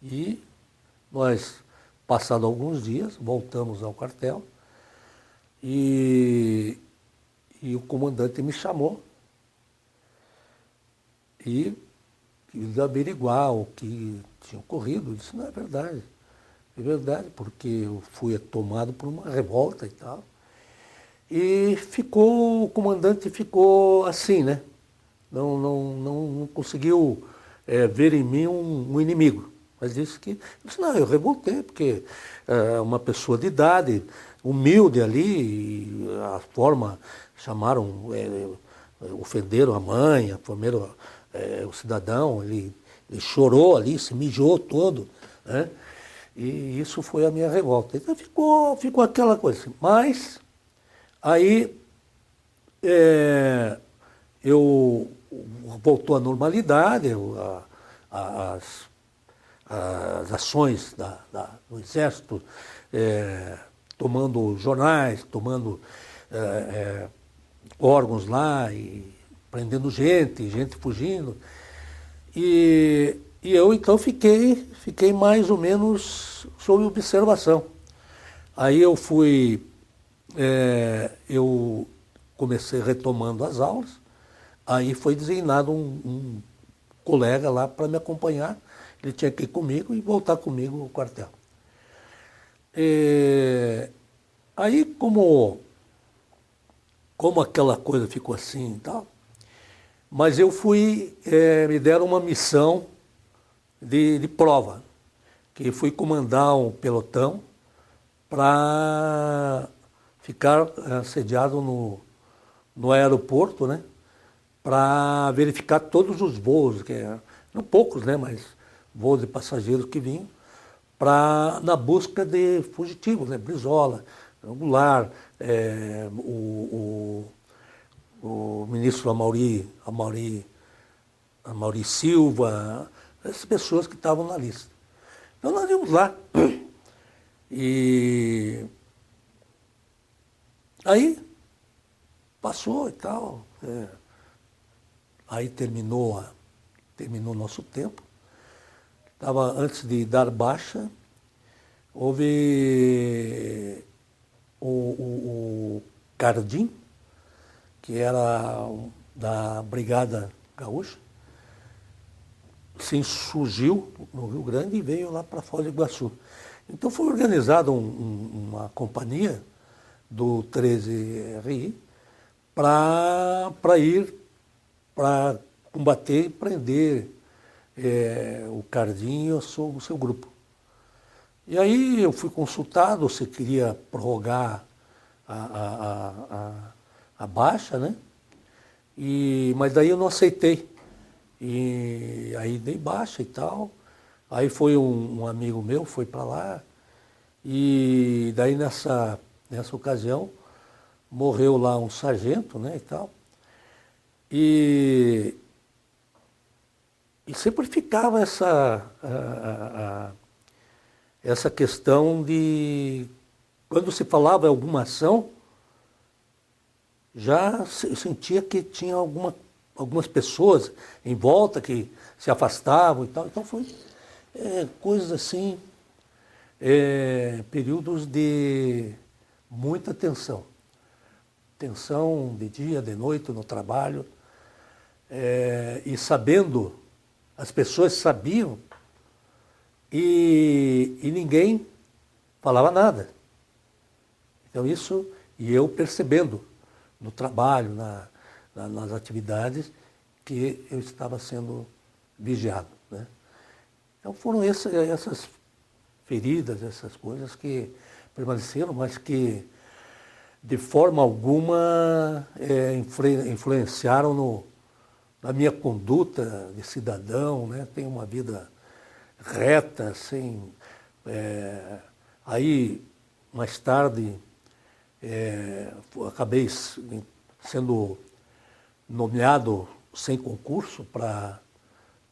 E nós, passados alguns dias, voltamos ao quartel e o comandante me chamou e quis averiguar o que tinha ocorrido. Eu disse: não, é verdade, porque eu fui tomado por uma revolta e tal. E o comandante ficou assim, né? Não conseguiu ver em mim um inimigo. Mas disse que, não, eu revoltei, porque uma pessoa de idade, humilde ali, e a forma, chamaram, ofenderam a mãe, ofenderam o cidadão, ele chorou ali, se mijou todo, né? E isso foi a minha revolta. Então ficou aquela coisa assim. Mas aí eu voltou à normalidade, as ações do Exército, tomando jornais, tomando órgãos lá e prendendo gente fugindo. E eu então fiquei mais ou menos sob observação. Aí eu comecei retomando as aulas, aí foi designado um colega lá para me acompanhar. Ele tinha que ir comigo e voltar comigo ao quartel. Aí, como aquela coisa ficou assim e tal, mas eu me deram uma missão de prova, que fui comandar um pelotão para ficar sediado no aeroporto, né, para verificar todos os voos, não poucos, né, mas voos de passageiros que vinham, na busca de fugitivos, né, Brizola, Goulart, o ministro Amaury Silva, essas pessoas que estavam na lista. Então nós íamos lá. E aí passou e tal. Aí terminou o nosso tempo. Antes de dar baixa, houve o Cardim, que era da Brigada Gaúcha, se insurgiu no Rio Grande e veio lá para Foz do Iguaçu. Então foi organizada uma companhia do 13RI para ir para combater e prender o Cardim e o seu grupo. E aí eu fui consultado se queria prorrogar a baixa, né? Mas daí eu não aceitei. E aí dei baixa e tal. Aí foi um amigo meu, foi para lá. E daí nessa ocasião morreu lá um sargento, né, e tal. E sempre ficava essa questão de, quando se falava em alguma ação, já se sentia que tinha algumas pessoas em volta que se afastavam e tal. Então foi coisas assim, períodos de muita tensão. Tensão de dia, de noite, no trabalho. E sabendo, as pessoas sabiam e ninguém falava nada. Então isso, e eu percebendo no trabalho, nas atividades, que eu estava sendo vigiado, né? Então foram essas feridas, essas coisas que permaneceram, mas que de forma alguma influenciaram na minha conduta de cidadão, né? Tenho uma vida reta, sem... Aí, mais tarde, acabei sendo nomeado sem concurso para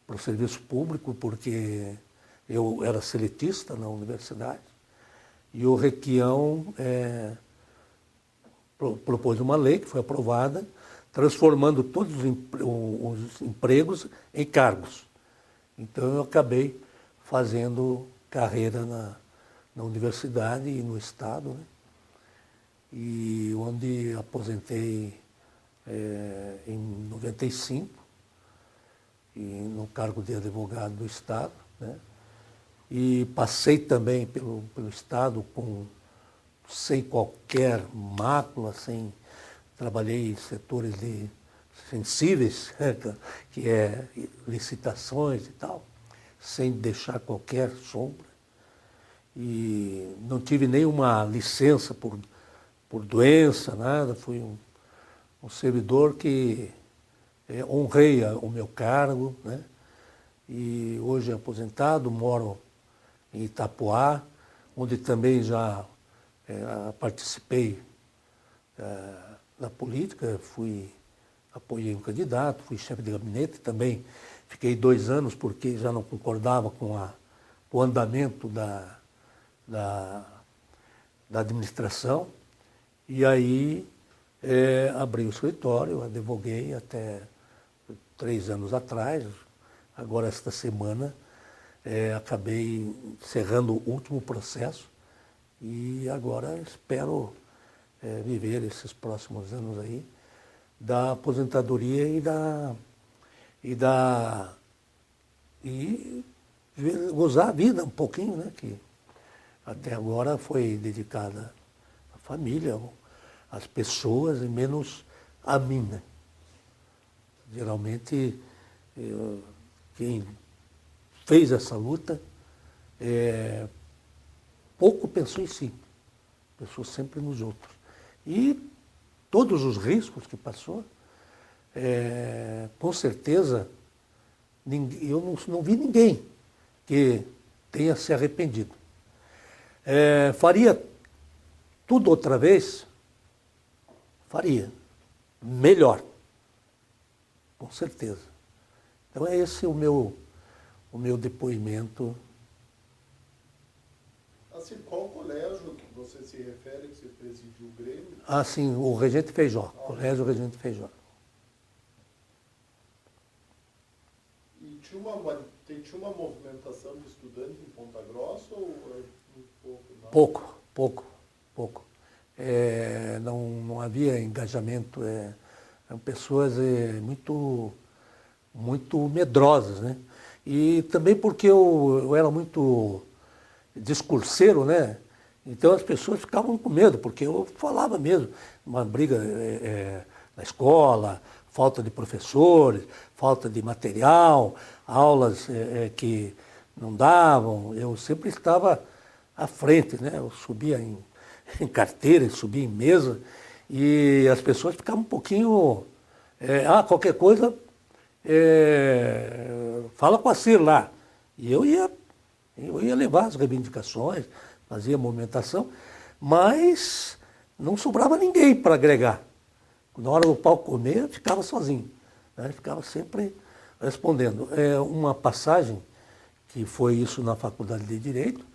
o serviço público, porque eu era seletista na universidade, e o Requião propôs uma lei que foi aprovada, transformando todos os empregos em cargos. Então eu acabei fazendo carreira na universidade e no Estado, né? E onde aposentei em 95, e no cargo de advogado do Estado, né? E passei também pelo Estado sem qualquer mácula, trabalhei em setores sensíveis, que é licitações e tal, sem deixar qualquer sombra. E não tive nenhuma licença por doença, nada. Fui um servidor que honrei o meu cargo, né? E hoje aposentado, moro em Itapoá, onde também já participei na política, apoiei um candidato, fui chefe de gabinete, também fiquei 2 anos porque já não concordava com o andamento da administração. E aí abri o escritório, advoguei até 3 anos atrás. Agora, esta semana, acabei encerrando o último processo e agora espero viver esses próximos anos aí da aposentadoria e gozar a vida um pouquinho, né? Que até agora foi dedicada à família, às pessoas e menos a mim, né? Geralmente, quem fez essa luta pouco pensou em si, pensou sempre nos outros. E todos os riscos que passou, com certeza, eu não vi ninguém que tenha se arrependido. Faria tudo outra vez? Faria. Melhor. Com certeza. Então esse o meu depoimento. Assim, qual colégio que você se refere, que você presidiu o Grêmio? Ah, sim, o Regente Feijó, Colégio Regente Feijó. E tinha uma movimentação de estudantes em Ponta Grossa ou muito pouco? Não? Pouco. Não havia engajamento, eram pessoas muito medrosas, né? E também porque eu era muito discurseiro, né? Então as pessoas ficavam com medo, porque eu falava mesmo, uma briga na escola, falta de professores, falta de material, aulas que não davam. Eu sempre estava à frente, né? Eu subia em carteira, subia em mesa, e as pessoas ficavam um pouquinho... qualquer coisa, fala com a Cir lá. E eu ia levar as reivindicações, fazia movimentação, mas não sobrava ninguém para agregar. Na hora do pau comer, eu ficava sozinho. né? Ficava sempre respondendo. Uma passagem, que foi isso na Faculdade de Direito,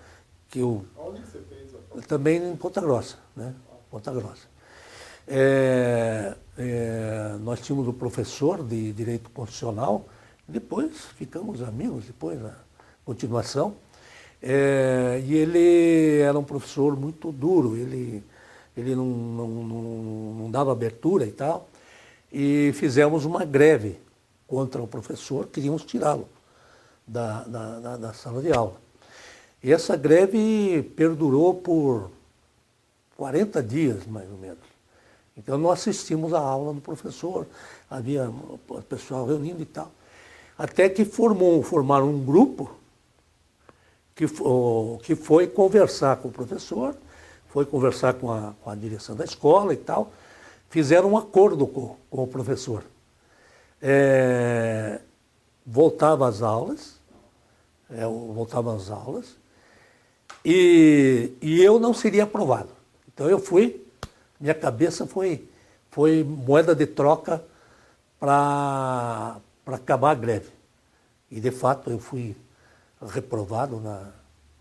que eu... Onde você fez a faculdade? Também em Ponta Grossa, né? Ponta Grossa. Nós tínhamos um professor de Direito Constitucional, depois ficamos amigos, depois na continuação, e ele era um professor muito duro, ele não dava abertura e tal, e fizemos uma greve contra o professor, queríamos tirá-lo da sala de aula. E essa greve perdurou por 40 dias, mais ou menos. Então, nós assistimos à aula do professor, havia o pessoal reunindo e tal. Até que formaram um grupo que foi conversar com o professor, foi conversar com a direção da escola e tal. Fizeram um acordo com o professor. Voltava às aulas, e eu não seria aprovado. Então eu fui, minha cabeça foi moeda de troca para acabar a greve. E de fato eu fui reprovado na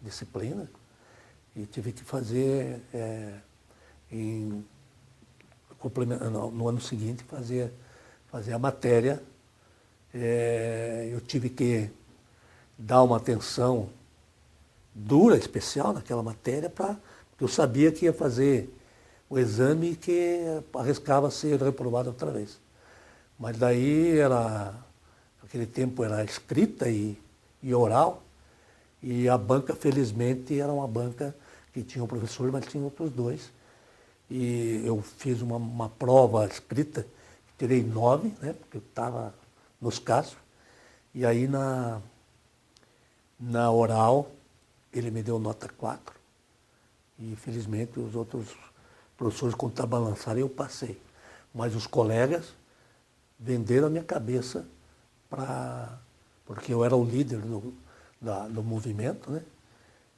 disciplina e tive que fazer, no ano seguinte, fazer a matéria. Eu tive que dar uma atenção dura, especial naquela matéria, porque eu sabia que ia fazer o exame e que arriscava ser reprovado outra vez. Mas daí naquele tempo era escrita e oral, e a banca, felizmente, era uma banca que tinha um professor, mas tinha outros dois. E eu fiz uma prova escrita, tirei 9, né, porque eu estava nos casos, e aí na oral ele me deu nota 4. E felizmente os outros professores contrabalançaram e eu passei. Mas os colegas venderam a minha cabeça porque eu era o líder do movimento, né?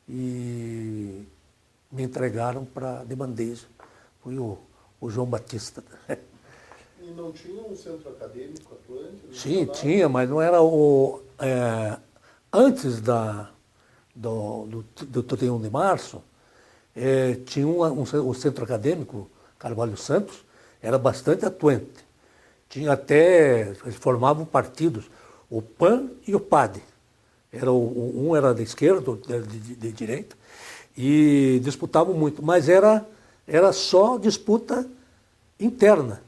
E me entregaram de bandeja. Fui o João Batista. E não tinha um centro acadêmico atuante? Sim, tinha, mas não era antes do 31 de março, tinha o centro acadêmico Carvalho Santos, era bastante atuante. Tinha até, eles formavam partidos, o PAN e o PAD. Um era da esquerda, outro era de direita, e disputavam muito, mas era só disputa interna,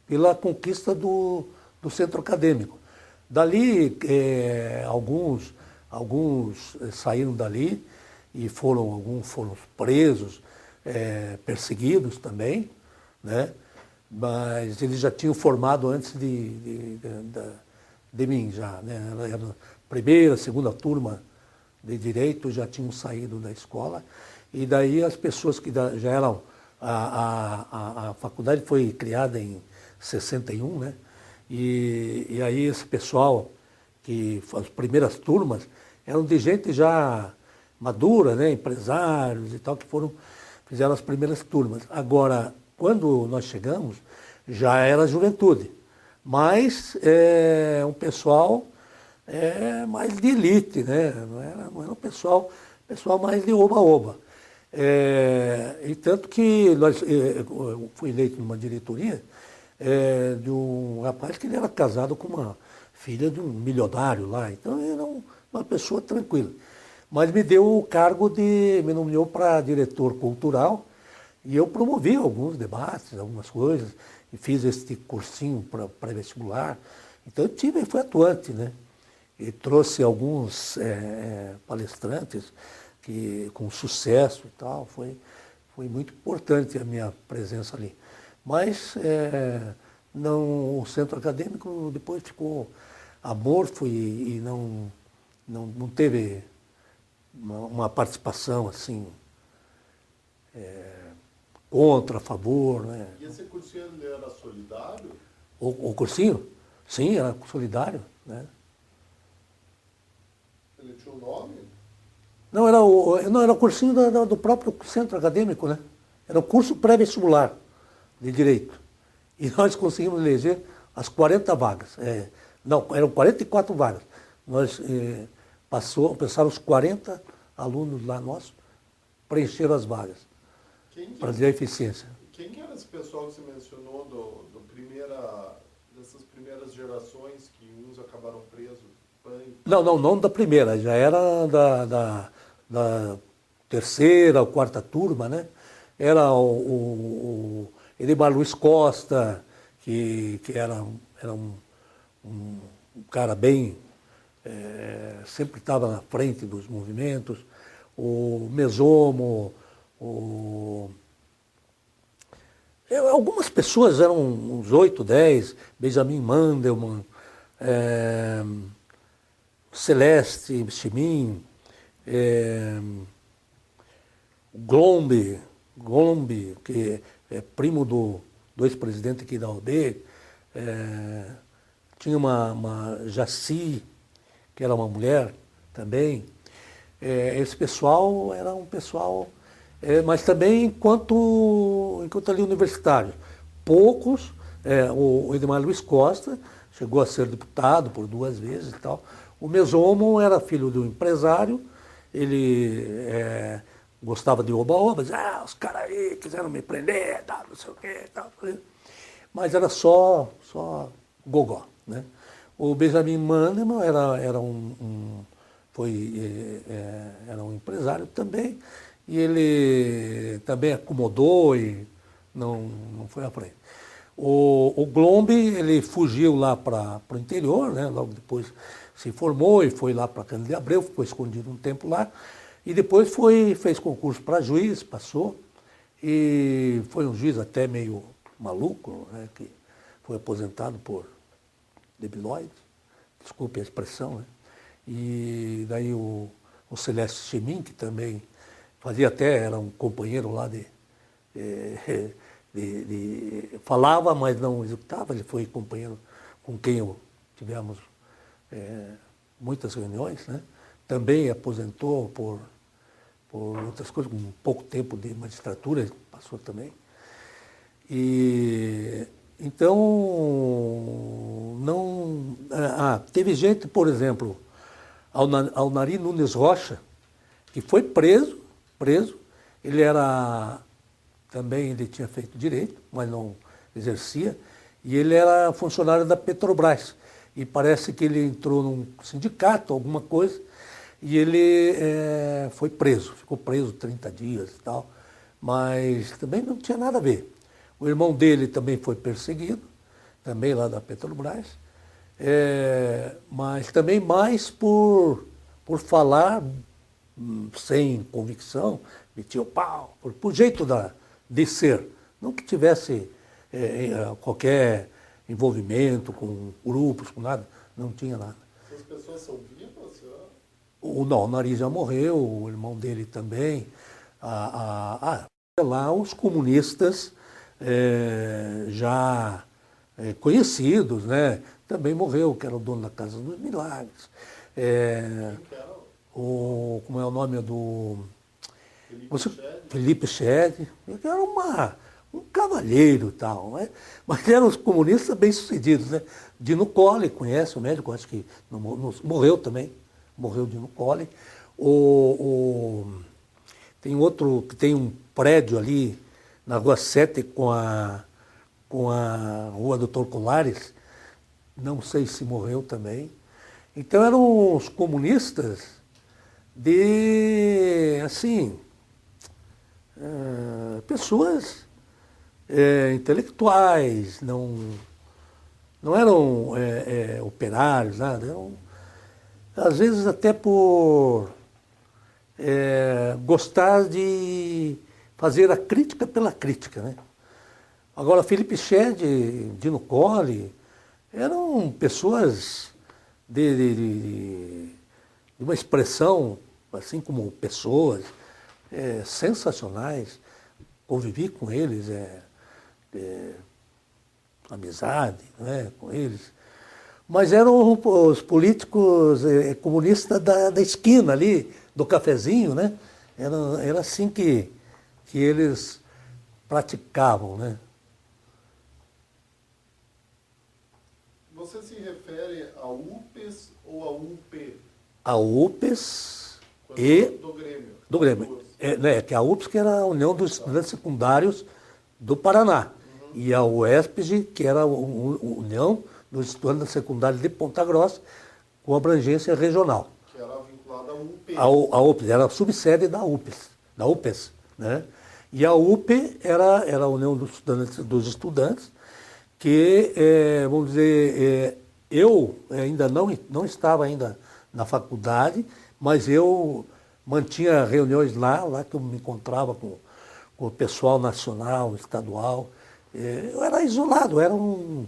pela conquista do centro acadêmico. Dali, alguns saíram dali e alguns foram presos, perseguidos também, né? Mas eles já tinham formado antes de mim, já, né? Era a primeira, segunda turma de Direito já tinham saído da escola, e daí as pessoas que já eram... A faculdade foi criada em 61, né? E aí esse pessoal, as primeiras turmas, eram de gente já madura, né? Empresários e tal, que fizeram as primeiras turmas. Agora, quando nós chegamos, já era juventude, mas um pessoal mais de elite, né? Não era um pessoal mais de oba-oba. E tanto que eu fui eleito numa diretoria de um rapaz que ele era casado com uma filha de um milionário lá, então ele era uma pessoa tranquila. Mas me deu o cargo me nomeou para diretor cultural, e eu promovi alguns debates, algumas coisas, e fiz esse cursinho para pré-vestibular. Então eu fui atuante, né? E trouxe alguns palestrantes com sucesso e tal. Foi muito importante a minha presença ali. Mas o centro acadêmico depois ficou amorfo e não teve uma participação assim contra, a favor, né? E esse cursinho ele era solidário? O cursinho? Sim, era solidário, né? Ele tinha um nome? Não, era o cursinho do próprio centro acadêmico, né? Era o curso pré-vestibular de Direito. E nós conseguimos eleger as 40 vagas. Não, eram 44 vagas. Nós passaram os 40 alunos lá nossos, preencheram as vagas para dizer a eficiência. Quem que era esse pessoal que você mencionou dessas primeiras gerações que uns acabaram presos? Não da primeira, já era da terceira ou quarta turma, né? Era o Edemar Luiz Costa, que era um cara bem, sempre estava na frente dos movimentos, o Mesomo, algumas pessoas, eram uns 8, 10, Benjamin Mandelmann, Celeste Chimin, Glombe, que é primo do ex-presidente aqui da OAB, tinha uma Jaci, que era uma mulher também. Esse pessoal era um pessoal, mas também enquanto ali universitário. Poucos, o Edemar Luiz Costa chegou a ser deputado por 2 vezes e tal. O Mesomo era filho de um empresário, ele gostava de oba-oba, dizia, os caras aí quiseram me prender, tal, não sei o quê, tal. Mas era só gogó, né? O Benjamin Mandelmann era um empresário também, e ele também acomodou e não foi à frente. O Glombe, ele fugiu lá para o interior, né? Logo depois se formou e foi lá para Cândido de Abreu, ficou escondido um tempo lá, e depois fez concurso para juiz, passou, e foi um juiz até meio maluco, né? Que foi aposentado por debilóide, desculpe a expressão, né? E daí o Celeste Chimin, que também era um companheiro lá falava, mas não executava, ele foi companheiro com quem tivemos muitas reuniões, né? Também aposentou por outras coisas, com pouco tempo de magistratura, passou também. E então, teve gente, por exemplo, Alnari Nunes Rocha, que foi preso, ele ele tinha feito direito, mas não exercia, e ele era funcionário da Petrobras. E parece que ele entrou num sindicato, alguma coisa, e ele foi preso, ficou preso 30 dias e tal, mas também não tinha nada a ver. O irmão dele também foi perseguido, também lá da Petrobras, mas também mais por falar sem convicção, metia o pau, por jeito de ser. Não que tivesse qualquer envolvimento com grupos, com nada, não tinha nada. Essas pessoas são vivas? Não, o Nari já morreu, o irmão dele também. Lá os comunistas já conhecidos, né? Também morreu, que era o dono da Casa dos Milagres. Como é o nome do... Felipe Schede, que era um cavalheiro e tal, né? Mas eram os comunistas bem-sucedidos, né? Dino Colle, conhece o médico, acho que morreu também, morreu Dino Colle. Tem outro que tem um prédio ali na Rua 7 com a Rua Doutor Colares, não sei se morreu também. Então eram os comunistas assim, pessoas intelectuais, não eram operários, nada. Às vezes até por gostar de fazer a crítica pela crítica, né? Agora, Felipe Schede, Dino Colle, eram pessoas de uma expressão, assim como pessoas, sensacionais. Convivi com eles, amizade, né, com eles. Mas eram os políticos comunistas da esquina ali, do cafezinho, né? Era assim que eles praticavam, né? você se refere a UPES ou a UP? A UPES Do Grêmio. do Grêmio. Que a UPES que era a União dos Estudantes Secundários do Paraná. E a UESPG, que era a União dos Estudantes Secundários de Ponta Grossa, com abrangência regional. Que era vinculada à UP. A UPES era a subsede da UPES, né? E a UP era a União dos Estudantes, que, vamos dizer, eu ainda não estava ainda na faculdade, mas eu mantinha reuniões lá que eu me encontrava com o pessoal nacional, estadual. Eu era isolado, era um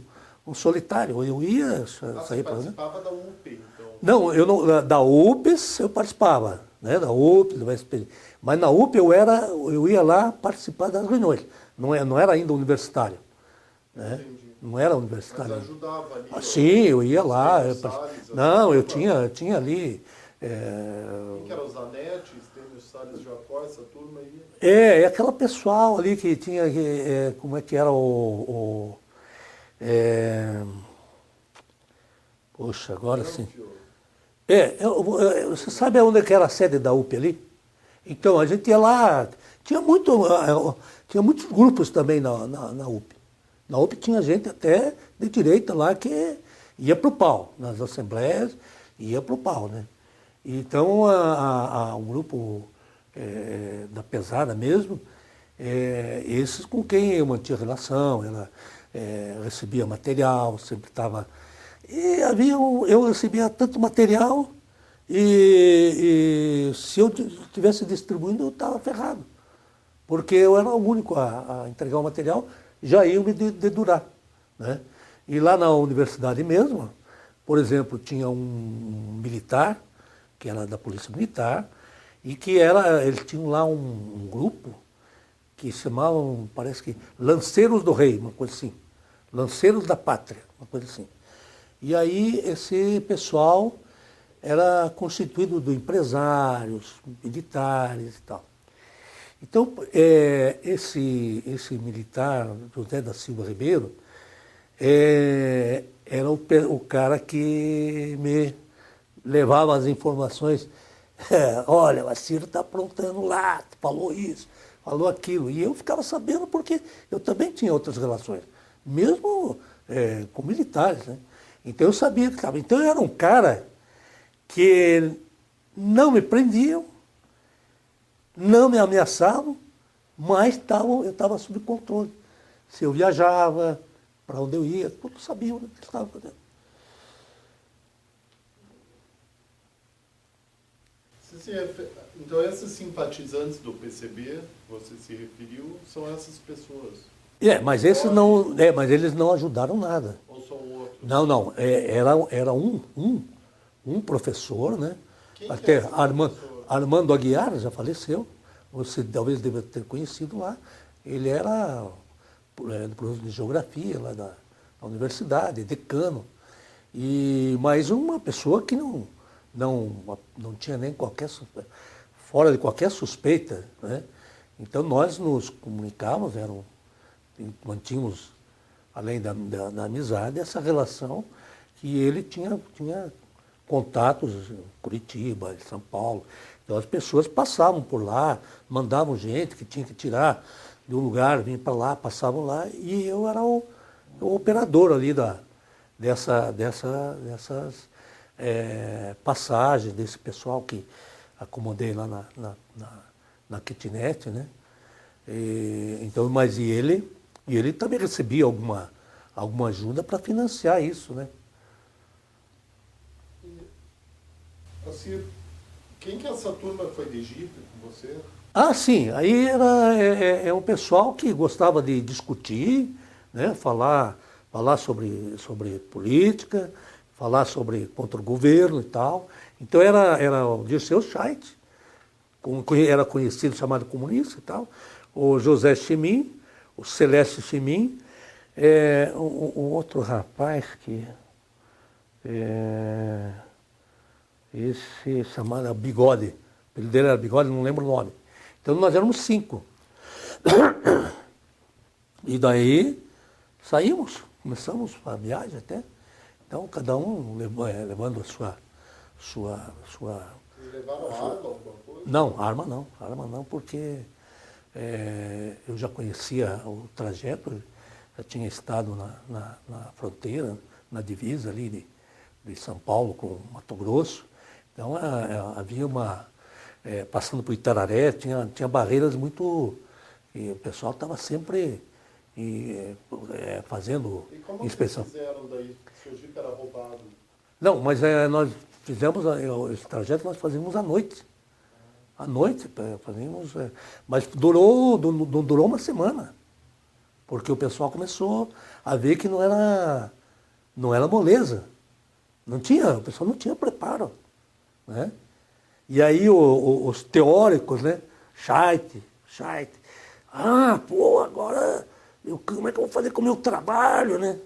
solitário. Eu ia sair para... Você participava da UP, então? Não, da UPES eu participava, né? Da UPES, da USP. Mas na UP eu ia lá participar das reuniões. Não era ainda universitário. Né? Entendi. Não era universitário. Mas ajudava ali? Sim, eu ia lá. Não, eu tinha... tinha ali... Quem que era os Zanetti, Estênio Salles Jacó, essa turma aí? É aquela pessoal ali que tinha... como é que era Poxa, agora sim. Você sabe onde que era a sede da UP ali? Então, a gente ia lá... Tinha muitos grupos também na UP. Na UP tinha gente até de direita lá que ia para o pau. Nas assembleias, ia para o pau, né? Então, um grupo da pesada mesmo, esses com quem eu mantinha relação, ela recebia material, sempre estava... E eu recebia tanto material e se eu estivesse distribuindo, eu estava ferrado. Porque eu era o único a entregar o material, já ia me dedurar. Né? E lá na universidade mesmo, por exemplo, tinha um militar, que era da Polícia Militar, e que eles tinham lá um grupo que se chamavam, parece que, Lanceiros do Rei, uma coisa assim. Lanceiros da Pátria, uma coisa assim. E aí esse pessoal era constituído de empresários, militares e tal. Então, esse militar, José da Silva Ribeiro, era o cara que me levava as informações. Olha, o Ciro está aprontando lá, falou isso, falou aquilo. E eu ficava sabendo porque eu também tinha outras relações, mesmo com militares, né? Então eu sabia que estava. Então eu era um cara que não me prendiam, não me ameaçavam, mas eu estava sob controle. Se eu viajava, para onde eu ia, todos sabiam o que eu estava fazendo. Então esses simpatizantes do PCB, você se referiu, são essas pessoas? Mas esses mas eles não ajudaram nada. Ou são outros? Não, era um professor, né? Quem até que é Armando Aguiar já faleceu, você talvez deva ter conhecido lá. Ele era professor de geografia lá da universidade, decano. Mas uma pessoa que não tinha nem fora de qualquer suspeita, né? Então nós nos comunicávamos, mantínhamos, além da amizade, essa relação que ele tinha contatos em Curitiba, em São Paulo. Então as pessoas passavam por lá, mandavam gente que tinha que tirar de um lugar, vinha para lá, passavam lá, e eu era o operador ali dessas passagens desse pessoal que acomodei lá na kitnet, né? Mas ele também recebia alguma ajuda para financiar isso, né? Assim, quem que essa turma foi de Egito com você? Sim, aí era um pessoal que gostava de discutir, né? Falar sobre política, falar contra o governo e tal. Então era o Dirceu Schait, era conhecido, chamado comunista e tal, o José Chimin, o Celeste Chimin, um outro rapaz que esse chamado Bigode, o dele era Bigode, não lembro o nome. Então nós éramos 5. E daí saímos, começamos a viagem até. Então, cada um levando a sua. Vocês levaram arma, alguma coisa? Não, arma não, porque eu já conhecia o trajeto, já tinha estado na fronteira, na divisa ali de São Paulo com Mato Grosso. Então havia passando por Itararé, tinha barreiras muito. E o pessoal estava sempre fazendo E como inspeção. vocês fizeram daí? Seu Jeep era roubado? Não, mas nós fizemos, esse trajeto nós fazíamos à noite. À noite, fazíamos. Mas não durou uma semana. Porque o pessoal começou a ver que não era moleza. O pessoal não tinha preparo. Né? E aí os teóricos, né? Scheidt. Agora como é que eu vou fazer com o meu trabalho, né?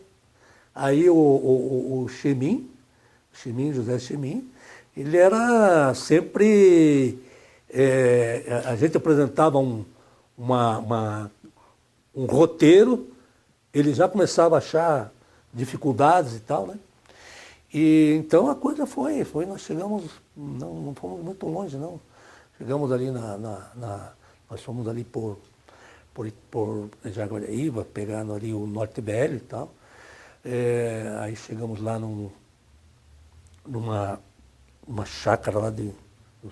Aí o José Chemin, ele era sempre. A gente apresentava um roteiro, ele já começava a achar dificuldades e tal, né? E então a coisa foi, nós chegamos, não fomos muito longe, não. Chegamos ali nós fomos ali por Jaguariúna, pegando ali o Norte Velho e tal. Aí chegamos lá numa chácara lá dos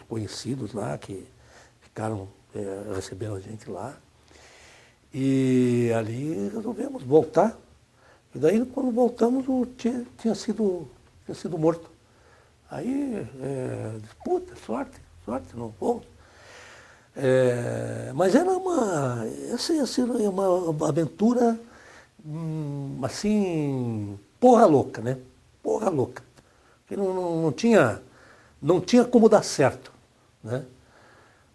conhecidos lá, que ficaram, receberam a gente lá. E ali resolvemos voltar. E daí, quando voltamos, tinha sido morto. Aí, puta, sorte, não fomos. Mas era uma aventura, assim, porra louca, né? Porra louca. Que não tinha como dar certo, né?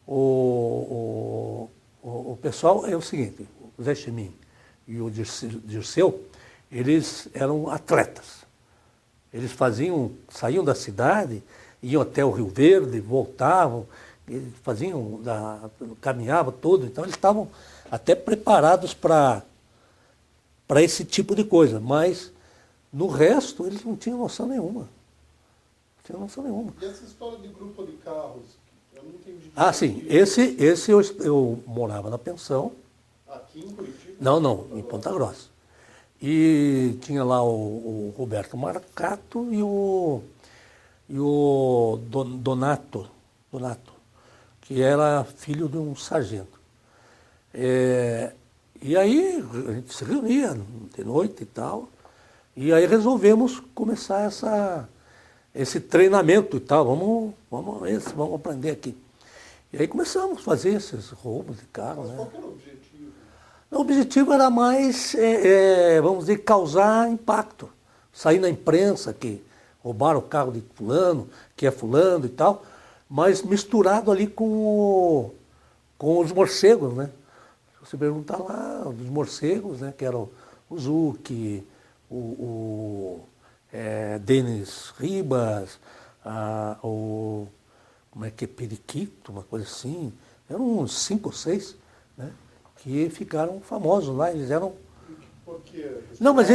O pessoal é o seguinte, o Zé Chemin e o Dirceu, eles eram atletas. Eles saíam da cidade, iam até o Rio Verde, voltavam, eles caminhavam todo, então eles estavam até preparados para esse tipo de coisa, mas no resto eles não tinham noção nenhuma. E essa história de grupo de carros, eu não entendi. Ah, sim, esse eu morava na pensão. Aqui em Curitiba? Não, em Ponta Grossa. E tinha lá o Roberto Marcato e o Donato, que era filho de um sargento. E aí a gente se reunia de noite e tal, e aí resolvemos começar esse treinamento e tal, vamos aprender aqui. E aí começamos a fazer esses roubos de carro. Mas né? qual que era o objetivo? O objetivo era mais, vamos dizer, causar impacto. Sair na imprensa que roubaram o carro de fulano, que é fulano e tal, mas misturado ali com os morcegos, né? Se você perguntar lá, os morcegos, né? Que eram o Zucchi, o Denis Ribas, como é que é, Periquito, uma coisa assim. Eram uns 5 ou 6, né? Que ficaram famosos lá, eles eram... Por quê? Não, mas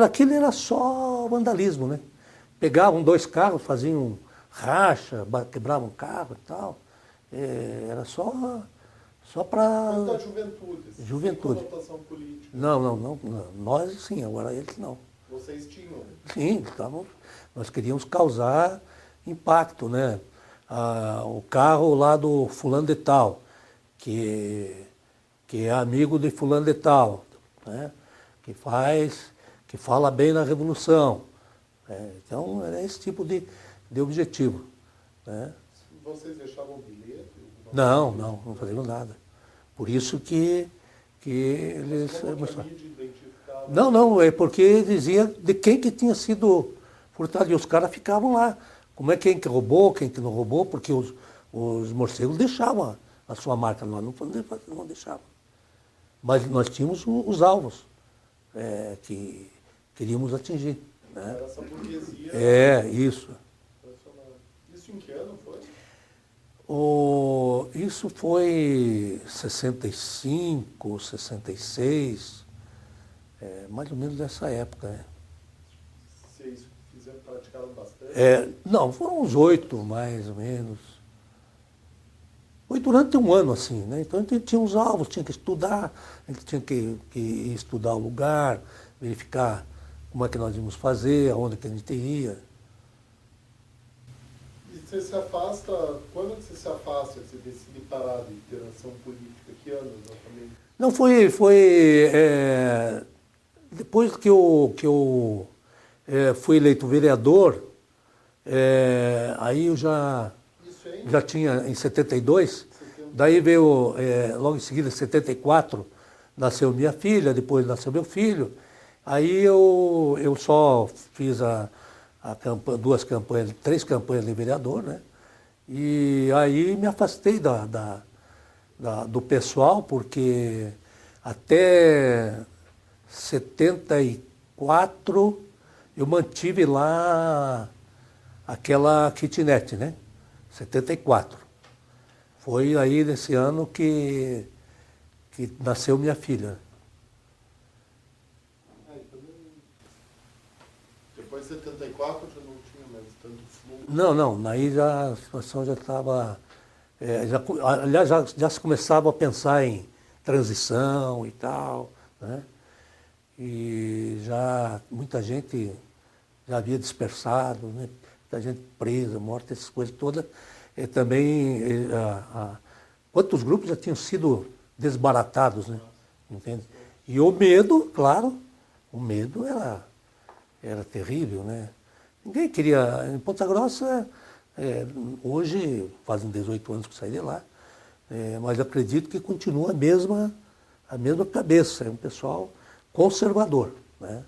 aquilo era só vandalismo, né? Pegavam 2 carros, faziam racha, quebravam carro e tal. Era só para... Mas da juventude. Juventude. Sem conotação política. Não, nós sim, agora eles não. Vocês tinham? Sim, nós queríamos causar impacto, né? O carro lá do fulano de tal, que é amigo de fulano de tal, né? Que fala bem na Revolução. Então, era esse tipo de objetivo. Né? Vocês deixavam bilhete? Não fazíamos nada. Por isso que eles... Mas a mídia identificava? Não, é porque dizia de quem que tinha sido furtado. E os caras ficavam lá. Como é quem que roubou, quem que não roubou, porque os morcegos deixavam a sua marca. Nós não deixávamos. Mas nós tínhamos os alvos que queríamos atingir. Né? Era essa burguesia. Isso. Isso em que ano foi? Isso foi 65, 66, mais ou menos nessa época. Né? praticaram bastante? Não, foram uns 8, mais ou menos. Foi durante um ano, assim, né? Então a gente tinha uns alvos, tinha que estudar, a gente tinha que estudar o lugar, verificar como é que nós íamos fazer, aonde que a gente ia. E você se afasta, quando que você se afasta, você decide parar de interação política? Que ano exatamente? Não, depois que eu fui eleito vereador, aí eu já tinha em 72, daí veio, logo em seguida, em 74, nasceu minha filha, depois nasceu meu filho, aí eu só fiz duas campanhas, 3 campanhas de vereador, né? E aí me afastei do pessoal, porque até 74 eu mantive lá aquela kitnet, né? 74. Foi aí nesse ano que nasceu minha filha. Depois de 74 já não tinha mais tanto fluxo? Não, aí a situação já estava... aliás, já se começava a pensar em transição e tal, né? E já muita gente já havia dispersado, né? Muita gente presa, morta, essas coisas todas. Quantos grupos já tinham sido desbaratados, né? Entende? E o medo, claro, o medo era terrível, né? Ninguém queria... Em Ponta Grossa, hoje fazem 18 anos que saí de lá, mas acredito que continua a mesma cabeça, é um pessoal conservador, né?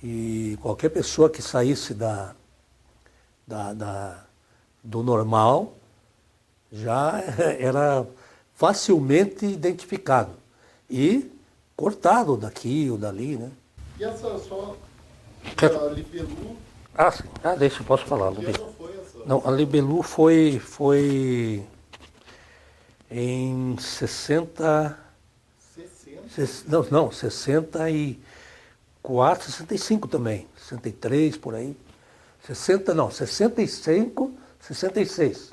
E qualquer pessoa que saísse do normal já era facilmente identificado e cortado daqui ou dali, né? E essa só a Libelu? Sim. Deixa, eu posso falar. Que ano foi essa? Não, a Libelu foi em 60... 60? Não, 64, 65 também, 63 por aí. 65, 66.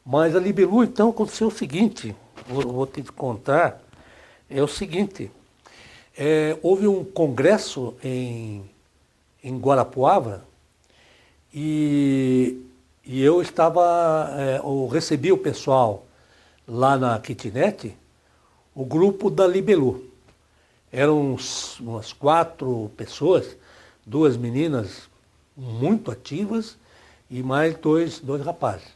Mas a Libelu, então, aconteceu o seguinte, vou te contar, é o seguinte, houve um congresso em Guarapuava e eu eu recebi o pessoal lá na kitnet, o grupo da Libelu. Eram umas 4 pessoas, 2 meninas muito ativas e mais dois rapazes.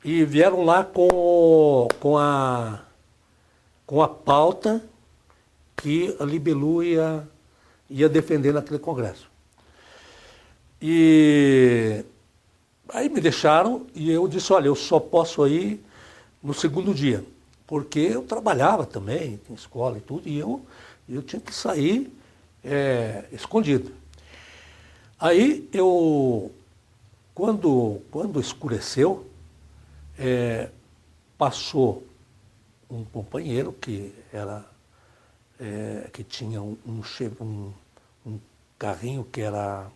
E vieram lá com a pauta que a Libelu ia defender naquele congresso. E aí me deixaram e eu disse, olha, eu só posso ir no segundo dia, porque eu trabalhava também, tinha escola e tudo, e eu tinha que sair escondido. Aí quando escureceu, passou um companheiro que tinha um carrinho que era,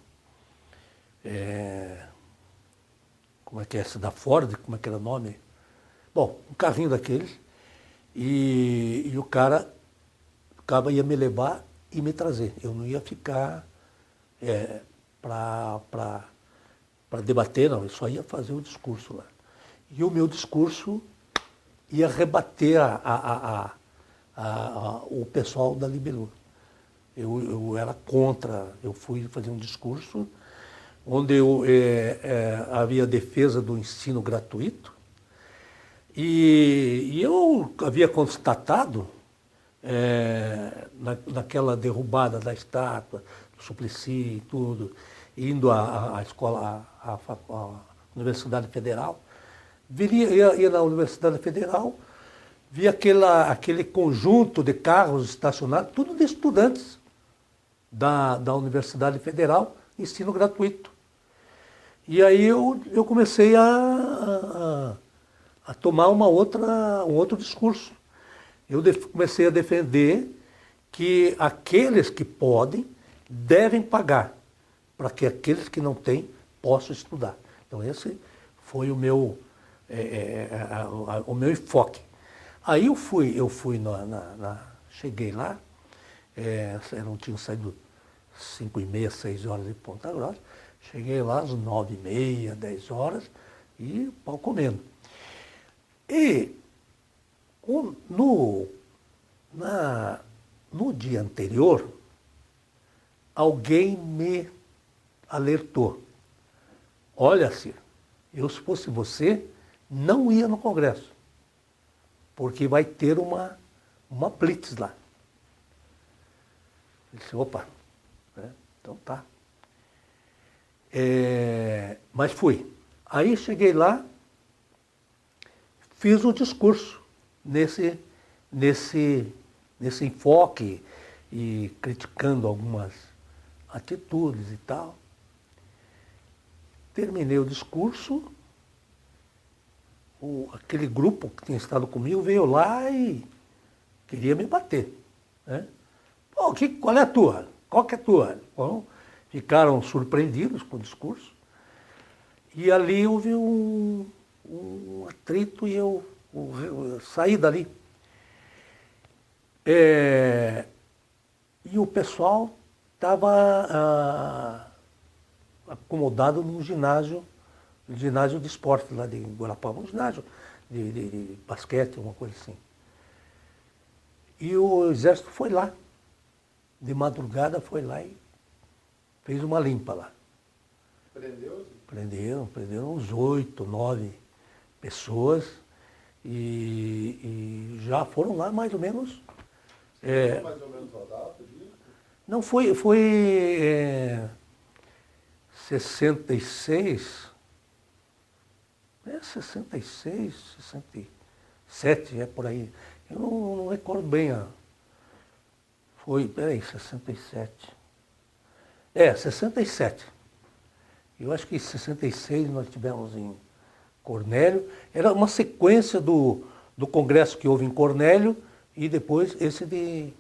como é que é esse da Ford, como é que era o nome? Bom, um carrinho daqueles, e o cara ia me levar e me trazer. Eu não ia ficar para debater, não, eu só ia fazer o discurso lá. E o meu discurso ia rebater o pessoal da Libelu. Eu era contra, eu fui fazer um discurso onde havia defesa do ensino gratuito e eu havia constatado naquela derrubada da estátua, do Suplicy e tudo, indo à escola, à Universidade Federal, ia na Universidade Federal, via aquele conjunto de carros estacionados, tudo de estudantes da Universidade Federal, ensino gratuito. E aí eu comecei a tomar um outro discurso. Eu comecei a defender que aqueles que podem devem pagar. para que aqueles que não têm possam estudar. Então esse foi o meu enfoque. Aí eu fui cheguei lá, eu não tinha saído 5h30, 6 horas de Ponta Grossa, cheguei lá às 9h30, 10 horas e pau comendo. E no dia anterior, alguém me alertou. Olha, Ciro, eu se fosse você, não ia no Congresso, porque vai ter uma blitz lá. Eu disse, opa, então tá. Mas fui. Aí cheguei lá, fiz um discurso nesse enfoque e criticando algumas atitudes e tal. Terminei o discurso, aquele grupo que tinha estado comigo veio lá e queria me bater. Né? Pô, qual é a tua? Qual que é a tua? Bom, ficaram surpreendidos com o discurso. E ali houve um atrito e eu saí dali. E o pessoal estava acomodado num ginásio de esporte lá de Guarapuava, um ginásio de basquete, uma coisa assim. E o exército foi lá, de madrugada foi lá e fez uma limpa lá. Prendeu? Prenderam uns 8, 9 pessoas e já foram lá mais ou menos. Mais ou menos a data disso? Não, foi 66, 66, 67, por aí. Eu não recordo bem. Foi, 67. 67. Eu acho que em 66 nós tivemos em Cornélio. Era uma sequência do congresso que houve em Cornélio e depois esse de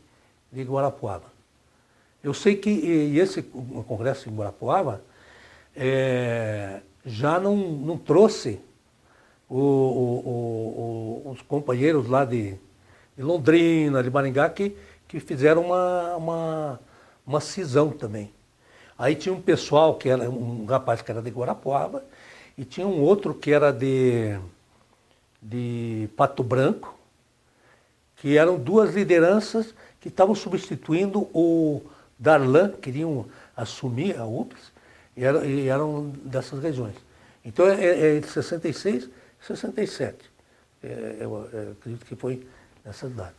Guarapuava. Eu sei que esse congresso em Guarapuava já não trouxe os companheiros lá de Londrina, de Maringá, que fizeram uma cisão também. Aí tinha um pessoal, que era um rapaz que era de Guarapuava, e tinha um outro que era de Pato Branco, que eram duas lideranças que estavam substituindo o Darlan, queriam assumir a UPS, e eram dessas regiões. Então é de 66 e 67. Eu acredito que foi nessa data.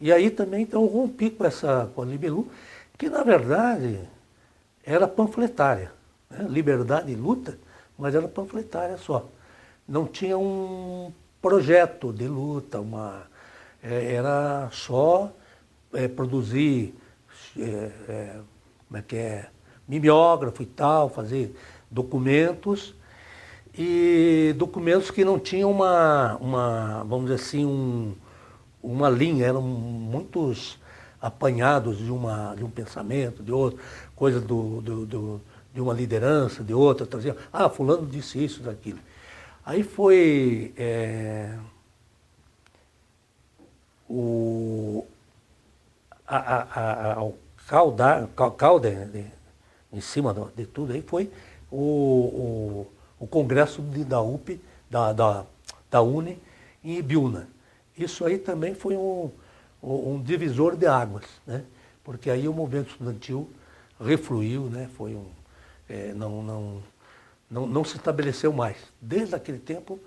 E aí também então, eu rompi com a Libelu, que na verdade era panfletária. Né? Liberdade e luta, mas era panfletária só. Não tinha um projeto de luta, era só produzir mimeógrafo e tal, fazer documentos, e documentos que não tinham vamos dizer assim, uma linha, eram muitos apanhados de um pensamento, de outro, coisa de uma liderança, de outra, trazia, fulano disse isso, daquilo. Aí foi o cauda em cima de tudo aí foi o congresso da UP, da UNE em Ibiúna. Isso aí também foi um divisor de águas, né? Porque aí o movimento estudantil refluiu, né? Foi não se estabeleceu mais. Desde aquele tempo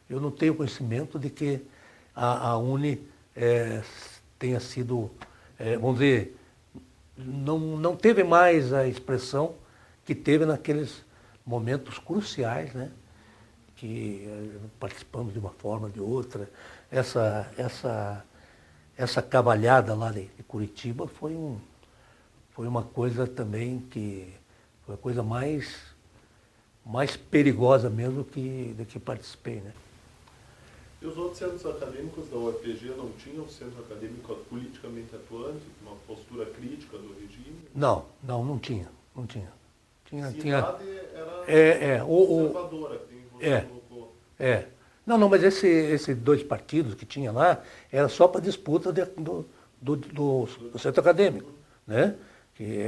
eu não tenho conhecimento de que a UNE tenha sido, vamos dizer, não teve mais a expressão que teve naqueles momentos cruciais, né? Que participamos de uma forma ou de outra. Essa cavalhada lá de Curitiba foi uma coisa também que foi a coisa mais perigosa mesmo de que participei, né? E os outros centros acadêmicos da UFPG não tinham um centro acadêmico politicamente atuante, uma postura crítica do regime? Não tinha. Cidade era conservadora, que você colocou. Não, mas esses dois partidos que tinha lá era só para disputa do centro acadêmico, né? Que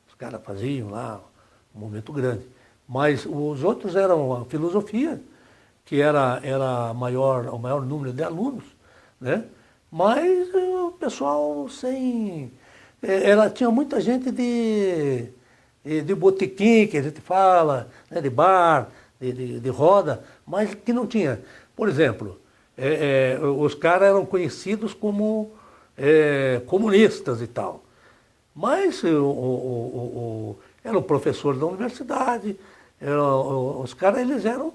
os caras faziam lá um movimento grande. Mas os outros eram a filosofia, que era o maior número de alunos, né? Mas o pessoal sem... tinha muita gente de botequim, que a gente fala, né? De bar, de roda, mas que não tinha. Por exemplo, os caras eram conhecidos como comunistas e tal. Mas eram professores da universidade, os caras eles eram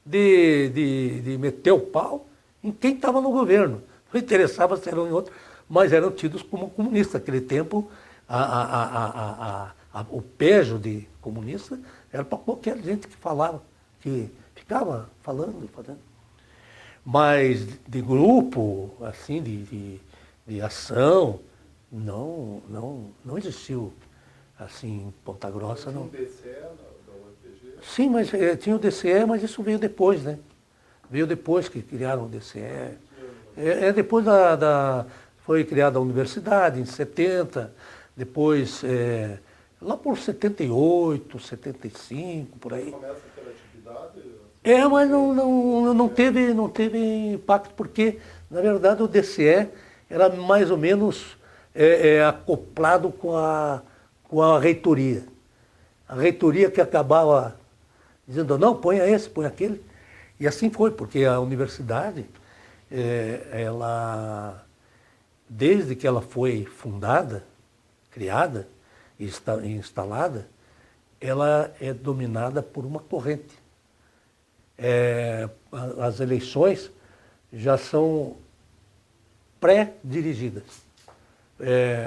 de meter o pau em quem estava no governo. Não interessava se eram em outro, mas eram tidos como comunistas. Naquele tempo, o pejo de comunista era para qualquer gente que falava, que ficava falando. Mas de grupo, assim, de ação, não existiu assim em Ponta Grossa, não. Tinha um DCE da UFPG? Sim, mas tinha o DCE, mas isso veio depois, né? Veio depois que criaram o DCE. Depois foi criada a universidade, em 70, depois, lá por 78, 75, por aí. Começa a ter atividade? Mas não teve impacto, porque, na verdade, o DCE era mais ou menos acoplado com a reitoria. A reitoria que acabava dizendo, não, ponha esse, põe aquele. E assim foi, porque a universidade, desde que ela foi fundada, criada e instalada, ela é dominada por uma corrente. As eleições já são pré-dirigidas.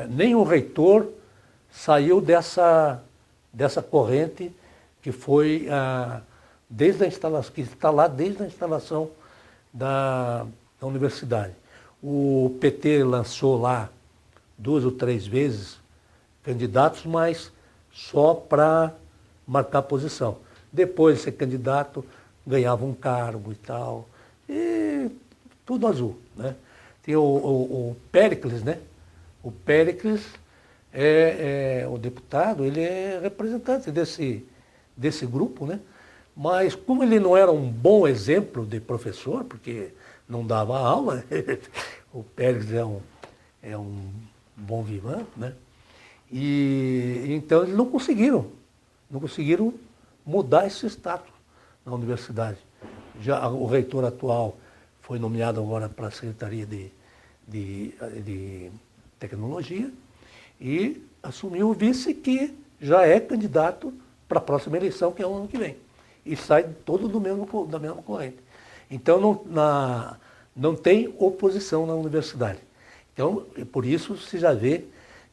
Nem o reitor saiu dessa corrente que foi desde a instalação, que está lá desde a instalação da universidade. O PT lançou lá 2 ou 3 vezes candidatos, mas só para marcar posição. Depois de ser candidato, ganhava um cargo e tal. E tudo azul, né? Tem o Péricles, né? O Péricles o deputado, ele é representante desse grupo, né? Mas como ele não era um bom exemplo de professor, porque não dava aula, o Pérez é um bom vivant, né? E então eles não conseguiram mudar esse status na universidade. Já o reitor atual foi nomeado agora para a Secretaria de Tecnologia e assumiu o vice, que já é candidato para a próxima eleição, que é o ano que vem. E sai todo da mesma corrente. Então não tem oposição na universidade. Então, por isso se já vê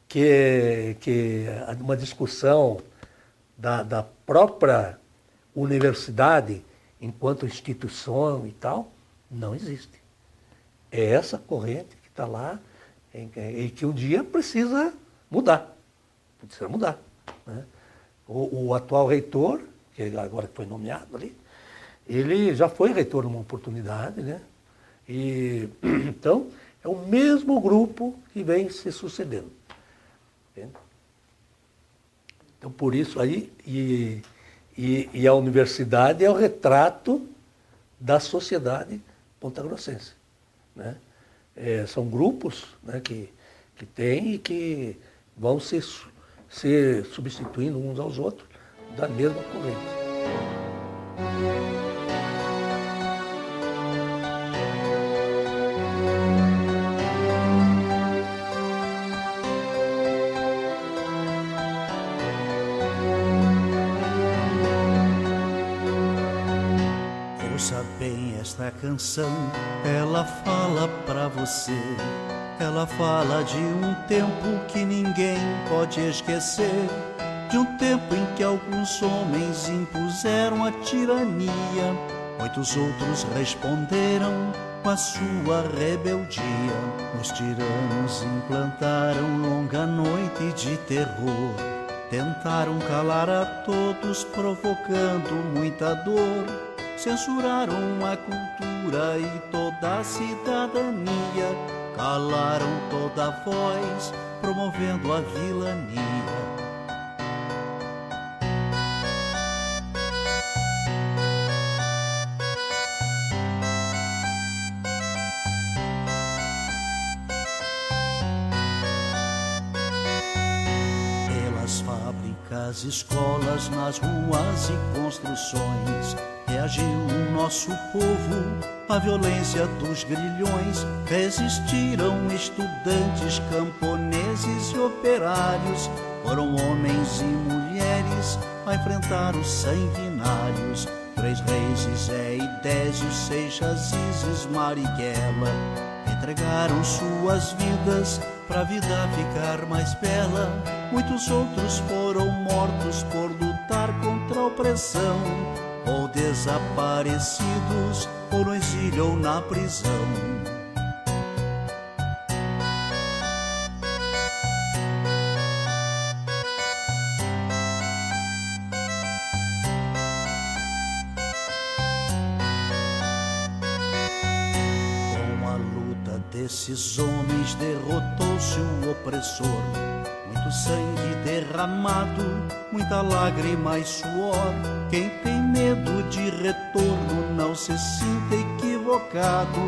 que uma discussão da própria universidade enquanto instituição e tal, não existe. É essa corrente que está lá e que um dia precisa mudar. Precisa mudar, né? O atual reitor, que agora foi nomeado ali, ele já foi reitor numa oportunidade, né? E então é o mesmo grupo que vem se sucedendo. Entende? Então por isso aí, e a universidade é o retrato da sociedade pontagrossense, né? São grupos, né, que tem e que vão se substituindo uns aos outros da mesma corrente. Ouça bem esta canção, ela fala pra você. Ela fala de um tempo que ninguém pode esquecer, de um tempo em que alguns homens impuseram a tirania, muitos outros responderam com a sua rebeldia. Os tiranos implantaram longa noite de terror, Tentaram calar a todos, provocando muita dor. Censuraram a cultura e toda a cidadania. Calaram toda a voz, promovendo a vilania. Fábricas, escolas, nas ruas e construções, reagiu o nosso povo à violência dos grilhões. Resistiram estudantes, camponeses e operários. Foram homens e mulheres a enfrentar os sanguinários. 3 reis, Zé e Désio, Seixas, Isis, Marighella entregaram suas vidas pra vida ficar mais bela. Muitos outros foram mortos por lutar contra a opressão, ou desaparecidos, ou no exílio ou na prisão. Desses homens derrotou-se o opressor. Muito sangue derramado, muita lágrima e suor. Quem tem medo de retorno não se sinta equivocado.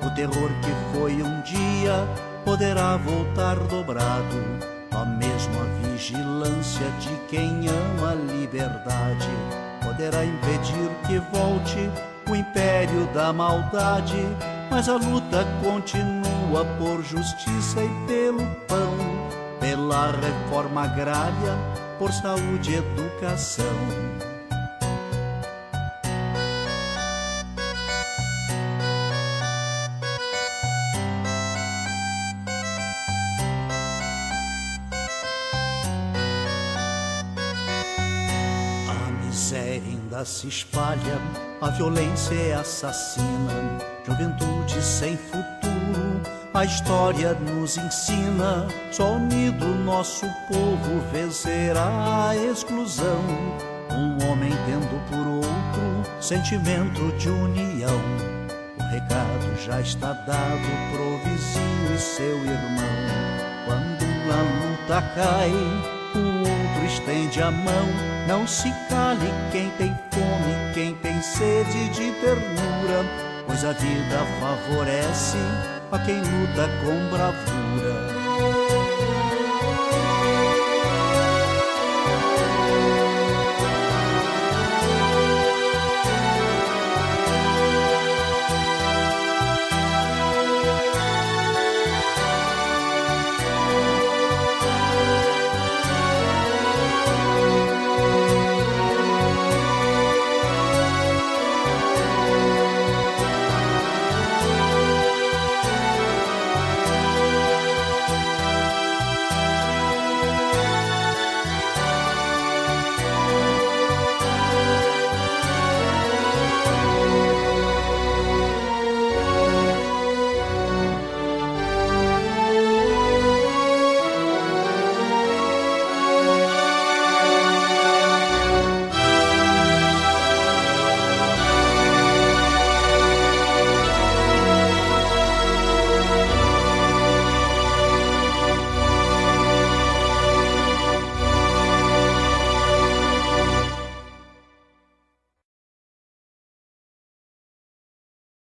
O terror que foi um dia poderá voltar dobrado. A mesma vigilância de quem ama a liberdade poderá impedir que volte o império da maldade. Mas a luta continua por justiça e pelo pão, pela reforma agrária, por saúde e educação. A miséria ainda se espalha, a violência é assassina. Juventude sem futuro, a história nos ensina. Só unido nosso povo vencerá a exclusão. Um homem tendo por outro sentimento de união. O recado já está dado pro vizinho e seu irmão. Quando a luta cai, o outro estende a mão. Não se cale quem tem fome, quem tem sede de ternura, pois a vida favorece a quem luta com bravura.